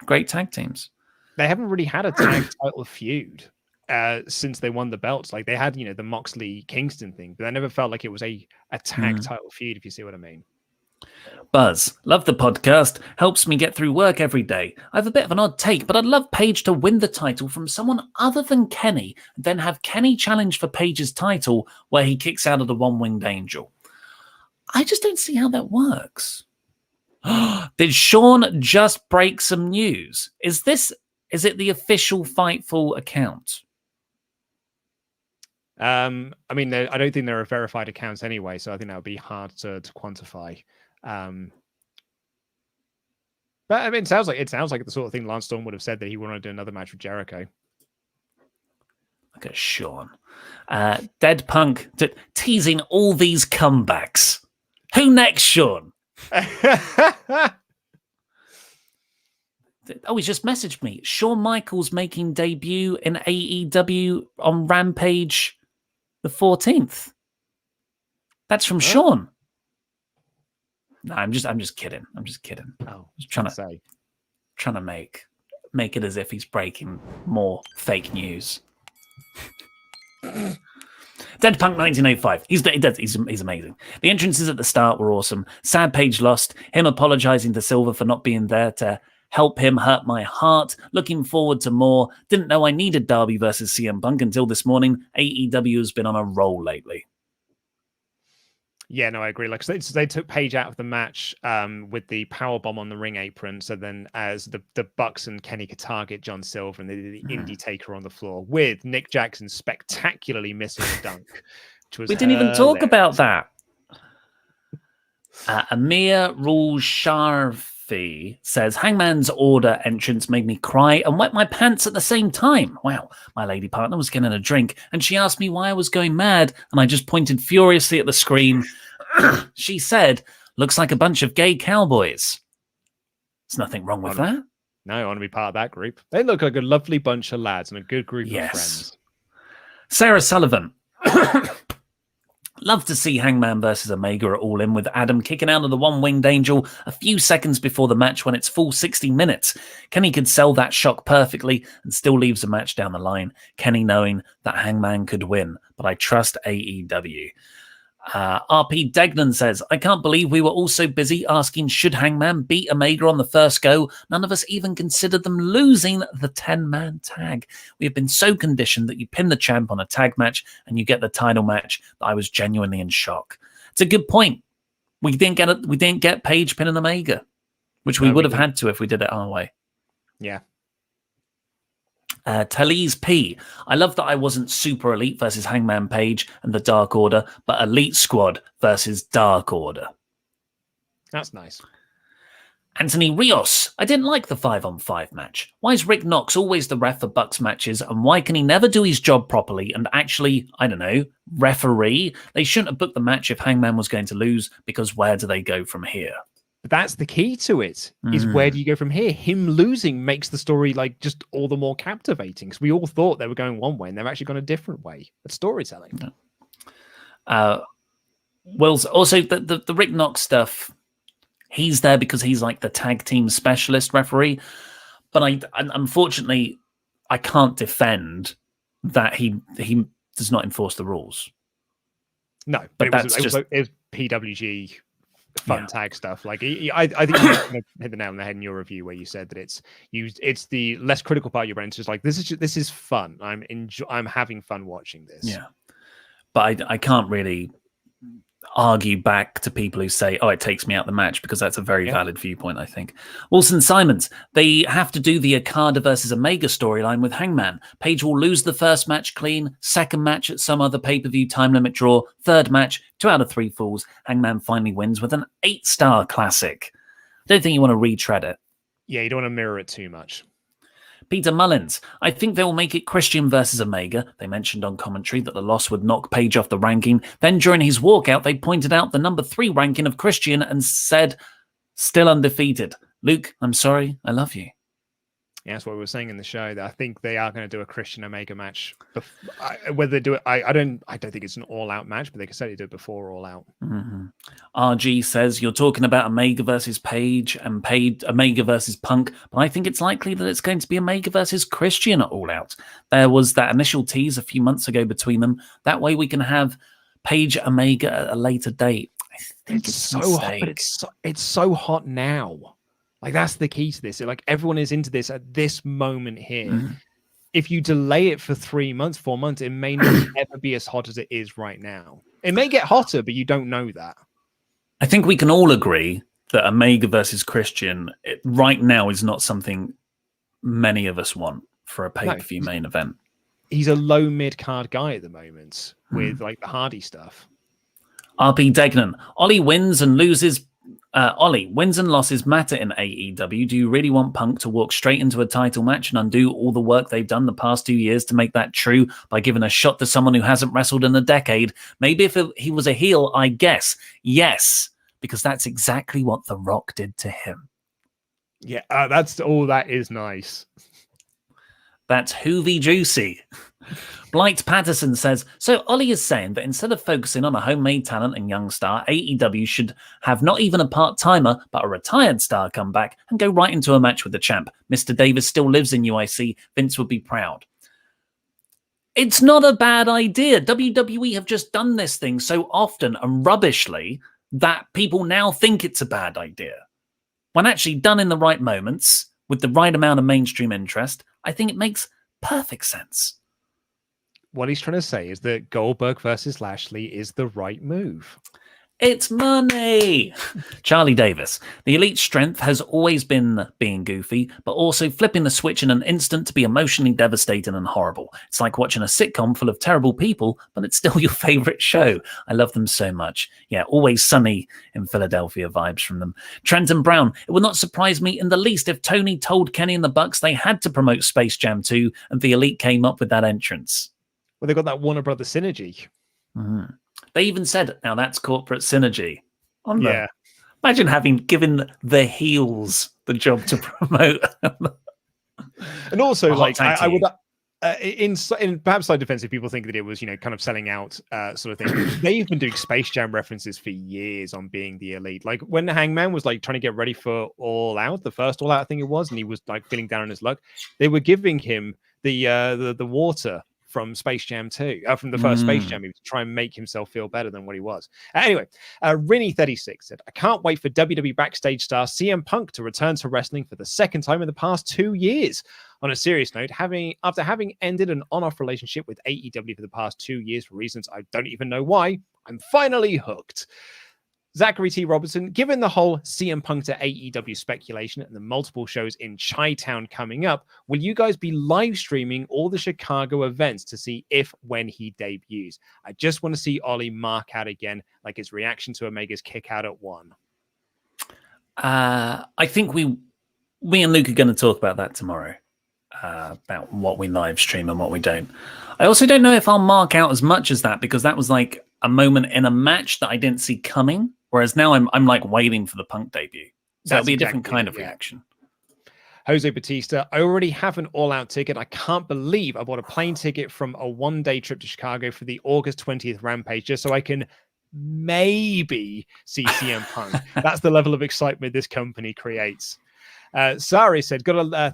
great tag teams. They haven't really had a tag title feud since they won the belts. Like they had, the Moxley Kingston thing, but I never felt like it was a tag title feud, if you see what I mean. Buzz, love the podcast. Helps me get through work every day. I have a bit of an odd take, but I'd love Paige to win the title from someone other than Kenny, and then have Kenny challenge for Paige's title where he kicks out of the one-winged angel. I just don't see how that works. Did Sean just break some news? Is it the official Fightful account? I mean, I don't think there are verified accounts anyway, so I think that would be hard to quantify. But I mean, it sounds like the sort of thing Lance Storm would have said that he wanted to do another match with Jericho. Look at Sean. Dead Punk teasing all these comebacks. Who next, Sean? Oh, he's just messaged me. Shawn Michaels making debut in AEW on Rampage the 14th. That's from Sean. No, I'm just kidding. I'm just kidding. Oh, just trying to make it as if he's breaking more fake news. Dead Punk 1985. He's amazing. The entrances at the start were awesome. Sad Page lost. Him apologizing to Silver for not being there to help him hurt my heart. Looking forward to more. Didn't know I needed Darby versus CM Punk until this morning. AEW has been on a roll lately. Yeah, no, I agree. Like they took Page out of the match with the power bomb on the ring apron. So then, as the Bucks and Kenny could target John Silver, and they did the Indie Taker on the floor with Nick Jackson spectacularly missing a dunk. Which was we didn't even talk about that. Amir Rule Sharfi says, Hangman's Order entrance made me cry and wet my pants at the same time. Wow, my lady partner was getting a drink and she asked me why I was going mad and I just pointed furiously at the screen. She said, looks like a bunch of gay cowboys. There's nothing wrong with that. No, I want to be part of that group. They look like a lovely bunch of lads and a good group of friends. Sarah Sullivan. Love to see Hangman versus Omega at All In with Adam kicking out of the one-winged angel a few seconds before the match when it's full 60 minutes. Kenny could sell that shock perfectly and still leaves the match down the line. Kenny knowing that Hangman could win, but I trust AEW. RP Degnan says, I can't believe we were all so busy asking should Hangman beat Omega on the first go. None of us even considered them losing the 10-man tag. We have been so conditioned that you pin the champ on a tag match and you get the title match that I was genuinely in shock. It's a good point. We didn't get Page pinning Omega, which we would have had to if we did it our way. Yeah. Talise P. I love that I wasn't Super Elite versus Hangman Page and the Dark Order, but Elite Squad versus Dark Order. That's nice. Anthony Rios. I didn't like the 5-on-5 match. Why is Rick Knox always the ref for Bucks matches, and why can he never do his job properly and actually, I don't know, referee? They shouldn't have booked the match if Hangman was going to lose, because where do they go from here? But that's the key to it, is where do you go from here? Him losing makes the story like just all the more captivating, because we all thought they were going one way and they've actually gone a different way. That's storytelling. Well, also the Rick Knox stuff, he's there because he's like the tag team specialist referee. But I unfortunately, I can't defend that he does not enforce the rules. No, but it was PWG fun tag stuff. Like I think you hit the nail on the head in your review where you said that it's the less critical part of your brain. It's just like this is fun. I'm having fun watching this. Yeah, but I can't really argue back to people who say, oh, it takes me out the match, because that's a very valid viewpoint, I think. Wilson Simons, they have to do the Okada versus Omega storyline with Hangman. Page will lose the first match clean, second match at some other pay-per-view time limit draw, third match, 2 out of 3 falls. Hangman finally wins with an 8-star classic. I don't think you want to retread it. Yeah, you don't want to mirror it too much. Peter Mullins, I think they will make it Christian versus Omega. They mentioned on commentary that the loss would knock Page off the ranking. Then during his walkout, they pointed out the number 3 ranking of Christian and said, still undefeated. Luke, I'm sorry. I love you. Yeah, that's what we were saying in the show, that I think they are going to do a Christian Omega match. Whether they do it, I don't think it's an all-out match, but they can certainly do it before All Out. Mm-hmm. RG says you're talking about Omega versus Page and Omega versus Punk, but I think it's likely that it's going to be Omega versus Christian at All Out. There was that initial tease a few months ago between them. That way we can have Page Omega at a later date. I think it's so hot, but it's so hot now. Like, that's the key to this. Like, everyone is into this at this moment here. Mm-hmm. If you delay it for 3 months, 4 months, it may not ever be as hot as it is right now. It may get hotter, but you don't know that. I think we can all agree that Omega versus Christian right now is not something many of us want for a pay-per-view main event. He's a low mid-card guy at the moment with like the Hardy stuff. RP Degnan, Ollie wins and losses matter in AEW. Do you really want Punk to walk straight into a title match and undo all the work they've done the past 2 years to make that true by giving a shot to someone who hasn't wrestled in a decade? Maybe if he was a heel, I guess. Yes, because that's exactly what The Rock did to him. Yeah, that is nice. That's hoovy juicy. Blight Patterson says, so Ollie is saying that instead of focusing on a homemade talent and young star, AEW should have not even a part-timer, but a retired star come back and go right into a match with the champ. Mr. Davis still lives in UIC. Vince would be proud. It's not a bad idea. WWE have just done this thing so often and rubbishly that people now think it's a bad idea. When actually done in the right moments, with the right amount of mainstream interest, I think it makes perfect sense. What he's trying to say is that Goldberg versus Lashley is the right move. It's money. Charlie Davis. The Elite's strength has always been being goofy, but also flipping the switch in an instant to be emotionally devastating and horrible. It's like watching a sitcom full of terrible people, but it's still your favorite show. I love them so much. Yeah, always sunny in Philadelphia vibes from them. Trenton Brown. It would not surprise me in the least if Tony told Kenny and the Bucks they had to promote Space Jam 2 and the Elite came up with that entrance. Well, they got that Warner Brothers synergy. Mm-hmm. They even said, now that's corporate synergy. Yeah. Imagine given the heels the job to promote. And also, like, I would, in perhaps side defensive, people think that it was, kind of selling out sort of thing. They've been doing Space Jam references for years on being the Elite. Like, when Hangman was like trying to get ready for All Out, the first All Out, I think it was, and he was like feeling down on his luck, they were giving him the water from Space Jam 2, from the first Space Jam movie, to try and make himself feel better than what he was. Anyway, Rinny36 said, I can't wait for WWE backstage star CM Punk to return to wrestling for the second time in the past 2 years. On a serious note, after having ended an on-off relationship with AEW for the past 2 years for reasons I don't even know why, I'm finally hooked. Zachary T. Robertson, given the whole CM Punk to AEW speculation and the multiple shows in Chi-Town coming up, will you guys be live streaming all the Chicago events to see when he debuts? I just want to see Ollie mark out again, like his reaction to Omega's kick out at 1. I think me and Luke are going to talk about that tomorrow, about what we live stream and what we don't. I also don't know if I'll mark out as much as that, because that was like a moment in a match that I didn't see coming. Whereas now I'm like waiting for the Punk debut. So it'll be a different kind of reaction. Jose Batista, I already have an all-out ticket. I can't believe I bought a plane ticket from a one-day trip to Chicago for the August 20th Rampage just so I can maybe see CM Punk. That's the level of excitement this company creates. Sari said,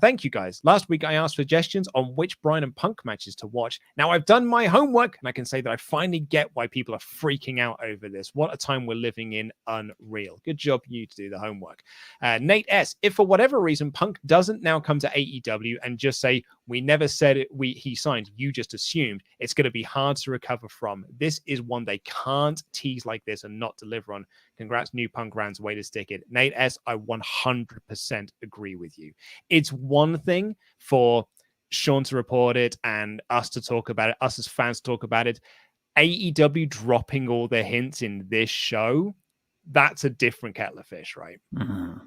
thank you guys. Last week I asked suggestions on which Bryan and Punk matches to watch. Now I've done my homework and I can say that I finally get why people are freaking out over this. What a time we're living in. Unreal. Good job you to do the homework. Nate S. If for whatever reason Punk doesn't now come to AEW and just say, we never said it, he signed, you just assumed, it's going to be hard to recover from. This is one they can't tease like this and not deliver on. Congrats, New Punk Rounds, way to stick it. Nate S., I 100% agree with you. It's one thing for Sean to report it and us to talk about it, us as fans to talk about it. AEW dropping all the hints in this show, that's a different kettle of fish, right? Mm-hmm.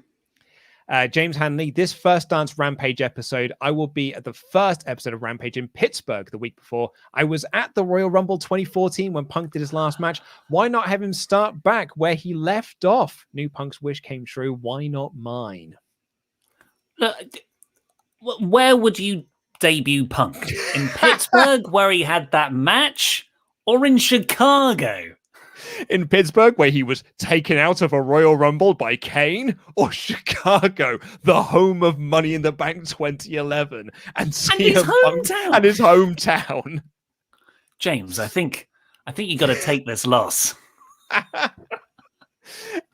James Hanley, this first dance Rampage episode, I will be at the first episode of Rampage in Pittsburgh the week before. I was at the Royal Rumble 2014 when Punk did his last match. Why not have him start back where he left off? New Punk's wish came true. Why not mine? Where would you debut Punk? In Pittsburgh, where he had that match, or in Chicago? In Pittsburgh, where he was taken out of a Royal Rumble by Kane, or Chicago, the home of Money in the Bank 2011, and his hometown. James, I think you got to take this loss.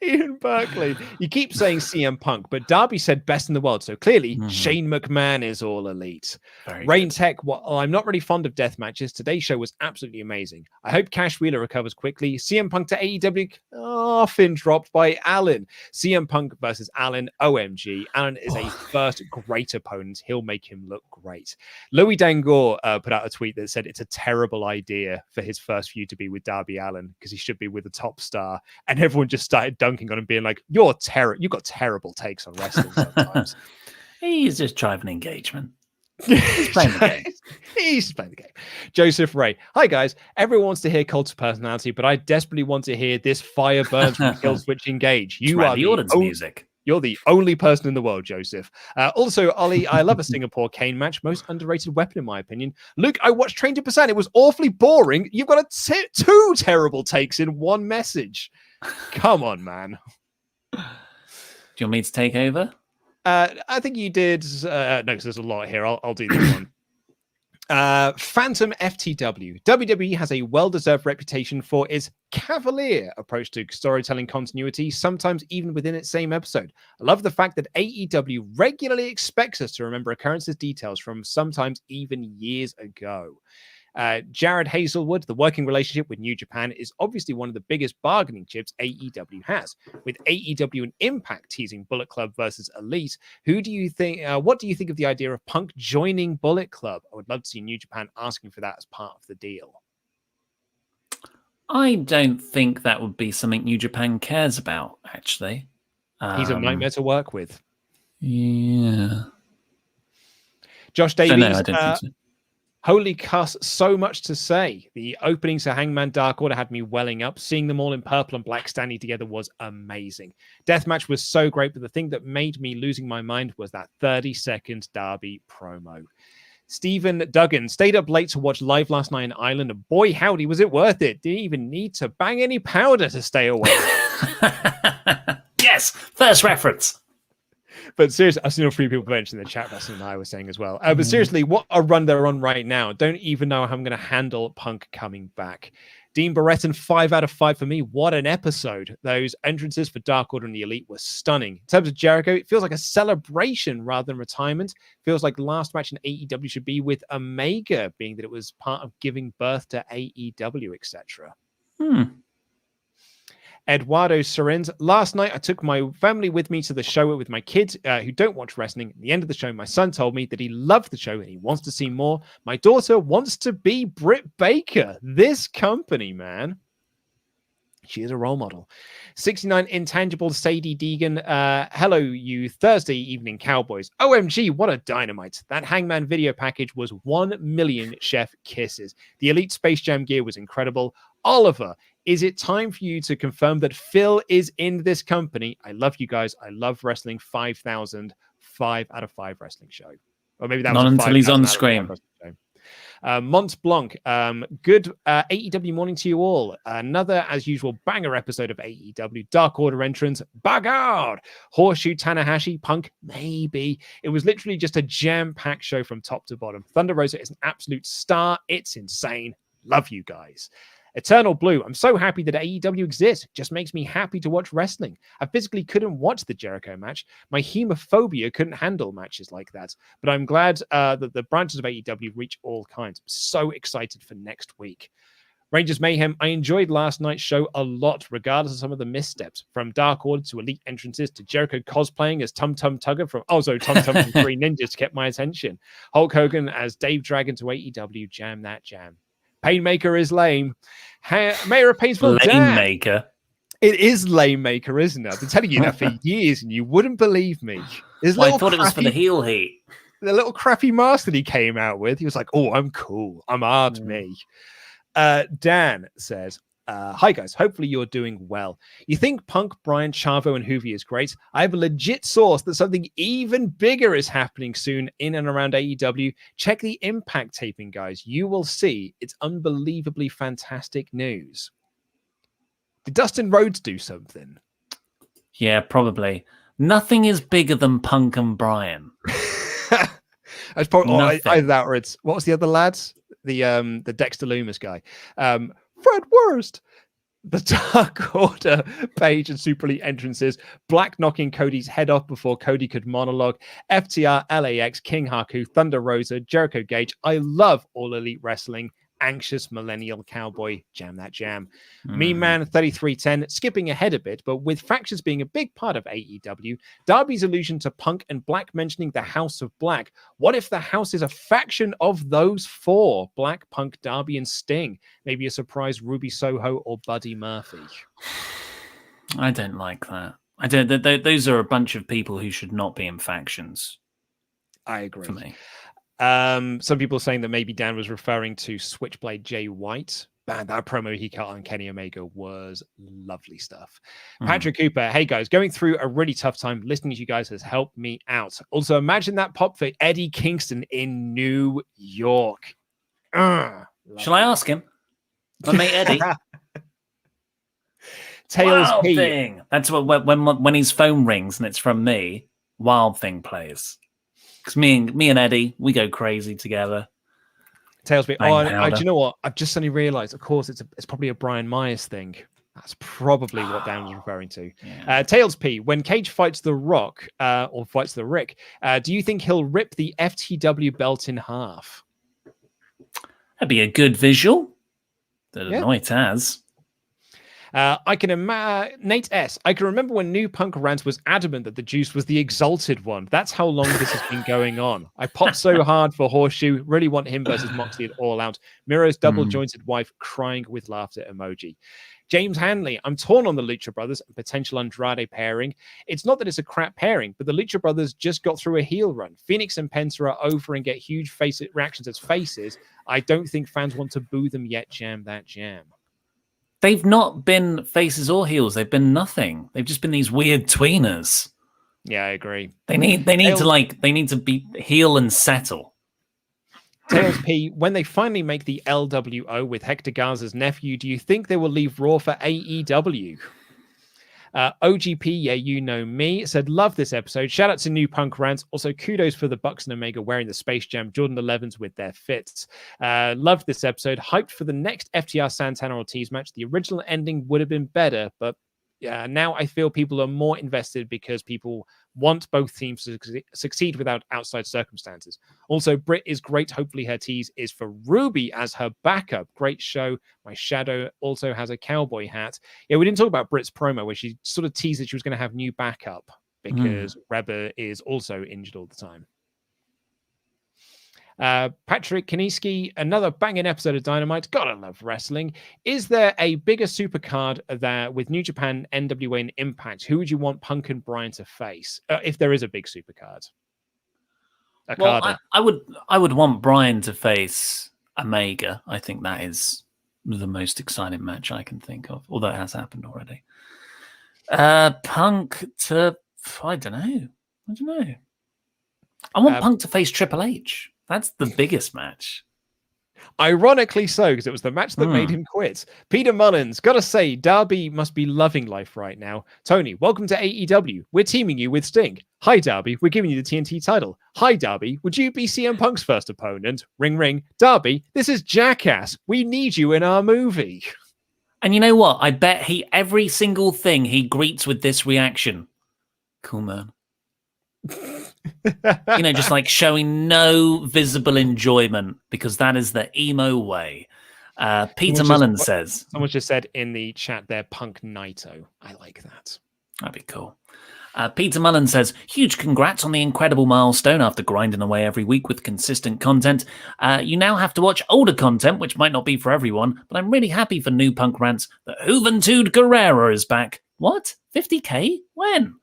Ian Berkeley, you keep saying CM Punk, but Darby said best in the world, so clearly Shane McMahon is all elite. Rain Tech, well, I'm not really fond of death matches. Today's show was absolutely amazing. I hope Cash Wheeler recovers quickly. CM Punk to AEW, Finn dropped by Allen. CM Punk versus Allen, OMG. Allen is a first great opponent. He'll make him look great. Louis Dangor put out a tweet that said it's a terrible idea for his first feud to be with Darby Allin because he should be with a top star. And everyone just started dunking on him, being like, you've got terrible takes on wrestling sometimes. He's just driving engagement. He's playing the game. He's playing the game. Joseph Ray. Hi, guys. Everyone wants to hear Cult's personality, but I desperately want to hear this fire burns from Killswitch Engage. You are the audience music. You're the only person in the world, Joseph. Also, Ollie, I love a Singapore Kane match. Most underrated weapon, in my opinion. Luke, I watched Train to Busan. It was awfully boring. You've got two terrible takes in one message. Come on, man. Do you want me to take over? I think you did. No, because there's a lot here. I'll do this one. Phantom FTW. WWE has a well-deserved reputation for its cavalier approach to storytelling continuity, sometimes even within its same episode. I love the fact that AEW regularly expects us to remember occurrences details from sometimes even years ago. Jared Hazelwood, the working relationship with New Japan is obviously one of the biggest bargaining chips AEW has. With AEW and Impact teasing Bullet Club versus Elite, what do you think of the idea of Punk joining Bullet Club? I would love to see New Japan asking for that as part of the deal. I don't think that would be something New Japan cares about, actually. He's a nightmare to work with. Yeah. Josh Davies. No, I don't think so. Holy cuss, so much to say. The openings to Hangman Dark Order had me welling up. Seeing them all in purple and black standing together was amazing. Deathmatch was so great, but the thing that made me losing my mind was that 30-second Darby promo. Stephen Duggan stayed up late to watch live last night in Ireland, and boy, howdy, was it worth it. Didn't even need to bang any powder to stay awake. Yes, first reference. But seriously, I've seen a few people mention in the chat, that's what I was saying as well. But seriously, what a run they're on right now. Don't even know how I'm going to handle Punk coming back. Dean Barretton, 5 out of 5 for me. What an episode. Those entrances for Dark Order and the Elite were stunning. In terms of Jericho, it feels like a celebration rather than retirement. Feels like the last match in AEW should be with Omega, being that it was part of giving birth to AEW, etc. Eduardo Serens. Last night, I took my family with me to the show with my kids who don't watch wrestling. At the end of the show, my son told me that he loved the show and he wants to see more. My daughter wants to be Britt Baker. This company, man. She is a role model. 69 Intangible Sadie Deegan. Hello, you Thursday evening cowboys. OMG, what a dynamite. That Hangman video package was 1 million chef kisses. The Elite Space Jam gear was incredible. Oliver, is it time for you to confirm that Phil is in this company? I love you guys. I love wrestling 5,000. 5 out of 5 wrestling show. Or maybe that was not until he's on screen. Mont Blanc, good AEW morning to you all. Another, as usual, banger episode of AEW. Dark Order entrance, Bagard, Horseshoe Tanahashi, Punk, maybe. It was literally just a jam-packed show from top to bottom. Thunder Rosa is an absolute star. It's insane. Love you guys. Eternal Blue, I'm so happy that AEW exists. Just makes me happy to watch wrestling. I physically couldn't watch the Jericho match. My hemophobia couldn't handle matches like that. But I'm glad that the branches of AEW reach all kinds. I'm so excited for next week. Rangers Mayhem, I enjoyed last night's show a lot, regardless of some of the missteps. From Dark Order to Elite entrances to Jericho cosplaying as Tum Tum Tugger from Tum Tum from Three Ninjas kept my attention. Hulk Hogan as Dave Dragon to AEW, jam that jam. Painmaker is lame. Mayor of Painesville, Lame maker. It is Lame Maker, isn't it? I've been telling you that for years, and you wouldn't believe me. I thought it was for the heel heat. The little crappy mask that he came out with. He was like, "Oh, I'm cool. I'm art me." Dan says, hi guys, hopefully you're doing well. You think Punk, Bryan, Chavo, and Hoovy is great? I have a legit source that something even bigger is happening soon in and around AEW. Check the Impact taping, guys. You will see it's unbelievably fantastic news. Did Dustin Rhodes do something? Yeah, probably. Nothing is bigger than Punk and Bryan. It's probably either that or it's, what was the other lads? The Dexter Loomis guy. Fred Wurst. The Dark Order Page and Super Elite entrances. Black knocking Cody's head off before Cody could monologue. FTR, LAX, King Haku, Thunder Rosa, Jericho Gage. I love All Elite Wrestling. Anxious millennial cowboy, jam that jam. Me Man 3310, skipping ahead a bit, but with factions being a big part of AEW, Darby's allusion to Punk and Black mentioning the House of Black. What if the House is a faction of those four? Black, Punk, Darby, and Sting. Maybe a surprise Ruby Soho or Buddy Murphy. I don't like that. I don't. Those are a bunch of people who should not be in factions. I agree. For me. Some people are saying that maybe Dan was referring to Switchblade Jay White. Man, that promo he cut on Kenny Omega was lovely stuff. Patrick Cooper, hey guys, going through a really tough time. Listening to you guys has helped me out. Also, imagine that pop for Eddie Kingston in New York. Shall I ask him? My mate Eddie. Tails Wild P. Thing. That's what when his phone rings and it's from me. Wild Thing plays. Because me and Eddie, we go crazy together. Tails P. Oh, do you know what? I've just suddenly realised. Of course, it's probably a Brian Myers thing. That's probably what Dan was referring to. Yeah. Tails P. When Cage fights The Rock or fights the Rick, do you think he'll rip the FTW belt in half? That'd be a good visual. That Anoint has. I can Nate S. I can remember when New Punk Rant was adamant that the Juice was the exalted one. That's how long this has been going on. I popped so hard for Horseshoe. Really want him versus Moxley at All Out. Miro's double-jointed wife crying with laughter emoji. James Hanley, I'm torn on the Lucha Brothers and potential Andrade pairing. It's not that it's a crap pairing, but the Lucha Brothers just got through a heel run. Phoenix and Penta are over and get huge face reactions as faces. I don't think fans want to boo them yet. Jam that jam. They've not been faces or heels. They've been nothing. They've just been these weird tweeners. Yeah, I agree. They need to be heel and settle. Tails P, when they finally make the LWO with Hector Garza's nephew, do you think they will leave Raw for AEW? OGP, yeah, you know me, said, love this episode. Shout out to New Punk Rants. Also, kudos for the Bucks and Omega wearing the Space Jam Jordan 11s with their fits. Loved this episode. Hyped for the next FTR Santana Ortiz match. The original ending would have been better, but now I feel people are more invested because people want both teams to succeed without outside circumstances. Also, Britt is great. Hopefully her tease is for Ruby as her backup. Great show. My shadow also has a cowboy hat. Yeah, we didn't talk about Britt's promo where she sort of teased that she was going to have new backup because Reba is also injured all the time. Patrick Kaniski, another banging episode of Dynamite. Gotta love wrestling. Is there a bigger supercard there with New Japan, NWA, and Impact? Who would you want Punk and Bryan to face if there is a big supercard? I would want Bryan to face Omega. I think that is the most exciting match I can think of, although it has happened already. Punk to I don't know. I want Punk to face Triple H. That's the biggest match. Ironically so, because it was the match that made him quit. Peter Mullins, gotta say, Darby must be loving life right now. Tony, welcome to AEW. We're teaming you with Sting. Hi, Darby. We're giving you the TNT title. Hi, Darby. Would you be CM Punk's first opponent? Ring, ring. Darby, this is Jackass. We need you in our movie. And you know what? I bet every single thing he greets with this reaction. Cool, man. Just like showing no visible enjoyment because that is the emo way. Peter Mullins says. Someone just said in the chat there, Punk Naito. I like that. That'd be cool. Peter Mullen says, huge congrats on the incredible milestone after grinding away every week with consistent content. You now have to watch older content, which might not be for everyone, but I'm really happy for New Punk Rants that Juventud Guerrera is back. What? 50k? When?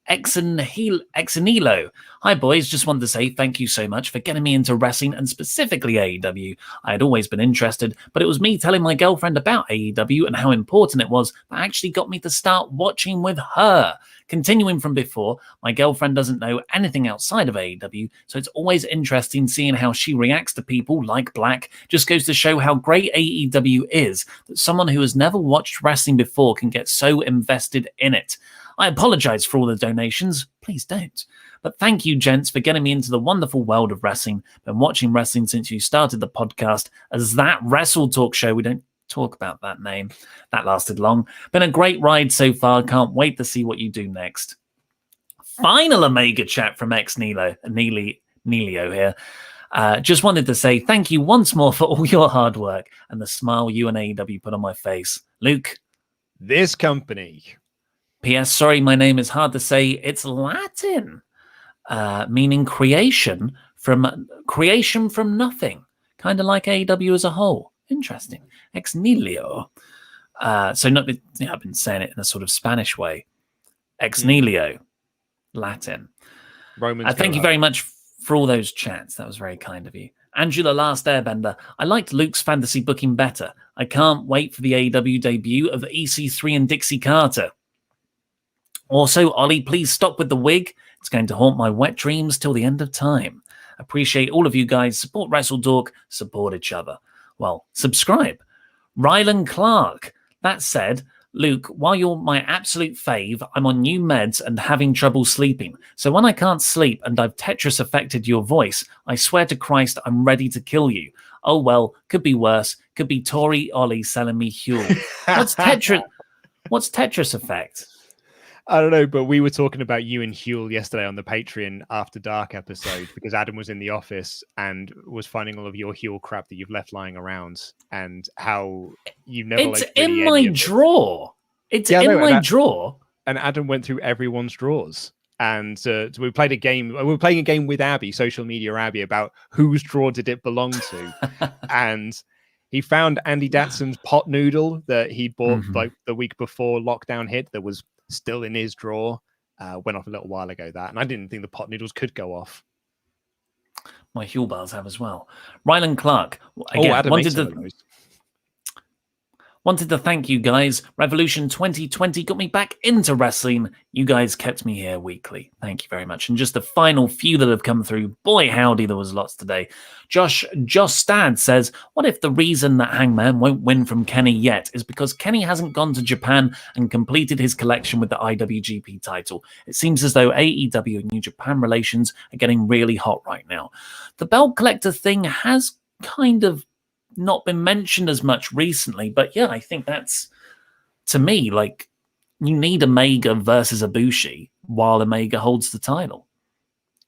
Exanilo. Hi boys, just wanted to say thank you so much for getting me into wrestling and specifically AEW. I had always been interested, but it was me telling my girlfriend about AEW and how important it was that actually got me to start watching with her. Continuing from before, my girlfriend doesn't know anything outside of AEW, so it's always interesting seeing how she reacts to people like Black. Just goes to show how great AEW is, that someone who has never watched wrestling before can get so invested in it. I apologize for all the donations. Please don't. But thank you, gents, for getting me into the wonderful world of wrestling. Been watching wrestling since you started the podcast as that WrestleTalk show. We don't talk about that name. That lasted long. Been a great ride so far. Can't wait to see what you do next. Final Omega chat from Nelio here. Just wanted to say thank you once more for all your hard work and the smile you and AEW put on my face. Luke. This company. P.S. Sorry, my name is hard to say. It's Latin, meaning creation from nothing, kind of like AEW as a whole. Interesting. Ex nihilo. So not, I've been saying it in a sort of Spanish way. Ex nihilo, Latin. Romans. Thank you very much for all those chats. That was very kind of you. Angela Last Airbender. I liked Luke's fantasy booking better. I can't wait for the AEW debut of the EC3 and Dixie Carter. Also, Ollie, please stop with the wig. It's going to haunt my wet dreams till the end of time. Appreciate all of you guys. Support WrestleTalk. Support each other. Well, subscribe. Rylan Clark. That said, Luke, while you're my absolute fave, I'm on new meds and having trouble sleeping. So when I can't sleep and I've Tetris affected your voice, I swear to Christ, I'm ready to kill you. Oh, well, could be worse. Could be Tori Ollie selling me Huel. What's Tetris effect? I don't know, but we were talking about you and Huel yesterday on the Patreon After Dark episode because Adam was in the office and was finding all of your Huel crap that you've left lying around and how you never. It's in my drawer. It's in my drawer. And Adam went through everyone's drawers. And so we played a game. We were playing a game with Abby, social media Abby, about whose drawer did it belong to. And he found Andy Datson's pot noodle that he'd bought like the week before lockdown hit that was still in his drawer. Went off a little while ago, that. And I didn't think the pot noodles could go off. My Huel bars have as well. Rylan Clark. Again, Adam wanted to thank you guys. Revolution 2020 got me back into wrestling. You guys kept me here weekly. Thank you very much. And just the final few that have come through. Boy, howdy, there was lots today. Josh Stad says, what if the reason that Hangman won't win from Kenny yet is because Kenny hasn't gone to Japan and completed his collection with the IWGP title? It seems as though AEW and New Japan relations are getting really hot right now. The belt collector thing has kind of not been mentioned as much recently, but yeah, I think that's, to me, like, you need Omega versus Ibushi while Omega holds the title.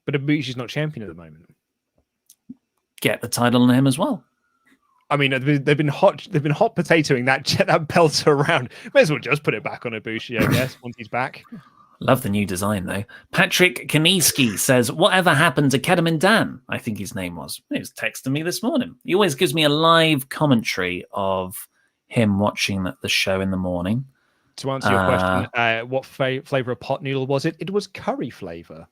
But Ibushi's not champion at the moment. Get the title on him as well. I mean, they've been hot potatoing that belt around. May as well just put it back on Ibushi, I guess, once he's back. Love the new design, though. Patrick Kaniski says, whatever happened to Kedaman Dan? I think his name was. He was texting me this morning. He always gives me a live commentary of him watching the show in the morning. To answer your question, what flavor of pot noodle was it? It was curry flavor.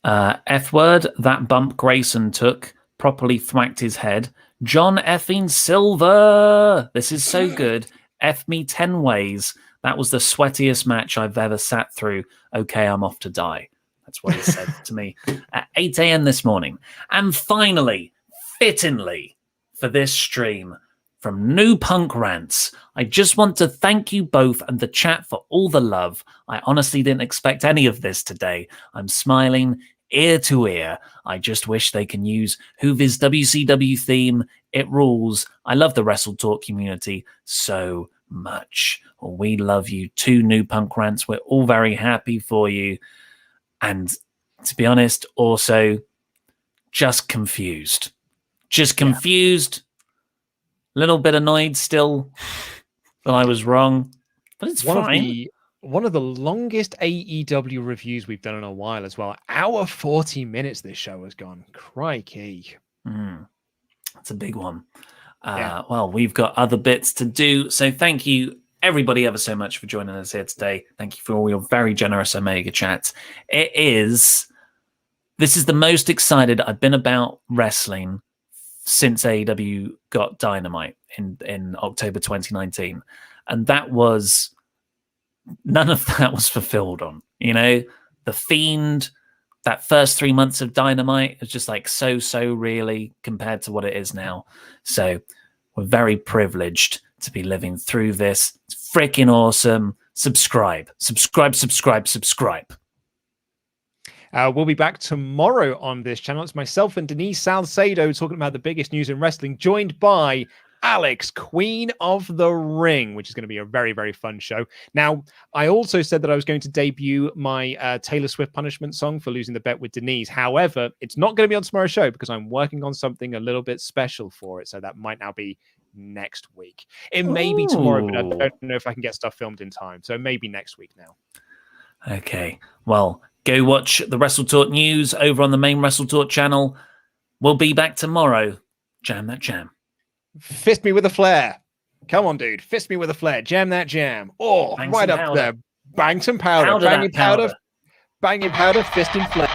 F-word, that bump Grayson took, properly thwacked his head. John effing Silver. This is so good. F me 10 ways. That was the sweatiest match I've ever sat through. Okay, I'm off to die. That's what he said to me at 8 a.m. this morning. And finally, fittingly, for this stream, from New Punk Rants, I just want to thank you both and the chat for all the love. I honestly didn't expect any of this today. I'm smiling ear to ear. I just wish they can use Hoover's WCW theme. It rules. I love the WrestleTalk community so much. Well, we love you too, New Punk Rants. We're all very happy for you. And to be honest, also just confused. A little bit annoyed still that I was wrong. But it's fine. One of the longest AEW reviews we've done in a while as well. Hour 40 minutes this show has gone. Crikey. That's a big one. Well, we've got other bits to do. So thank you, everybody, ever so much for joining us here today. Thank you for all your very generous Omega chats. This is the most excited I've been about wrestling since AEW got Dynamite in October 2019. And none of that was fulfilled on. The Fiend, that first 3 months of Dynamite is just like so really compared to what it is now. So we're very privileged to be living through this. It's freaking awesome. Subscribe. We'll be back tomorrow on this channel. It's myself and Denise Salcedo talking about the biggest news in wrestling, joined by Alex, Queen of the Ring, which is going to be a very, very fun show. Now, I also said that I was going to debut my Taylor Swift punishment song for losing the bet with Denise. However, it's not going to be on tomorrow's show because I'm working on something a little bit special for it. So that might now be next week. It may be tomorrow, but I don't know if I can get stuff filmed in time. So maybe next week now. Okay. Well, go watch the WrestleTalk news over on the main WrestleTalk channel. We'll be back tomorrow. Jam that jam. Fist me with a flare. Come on, dude. Fist me with a flare. Jam that jam. Oh, Bang right up powder. there. Bang some powder. Bang your powder. Bang your powder. Fist and flare.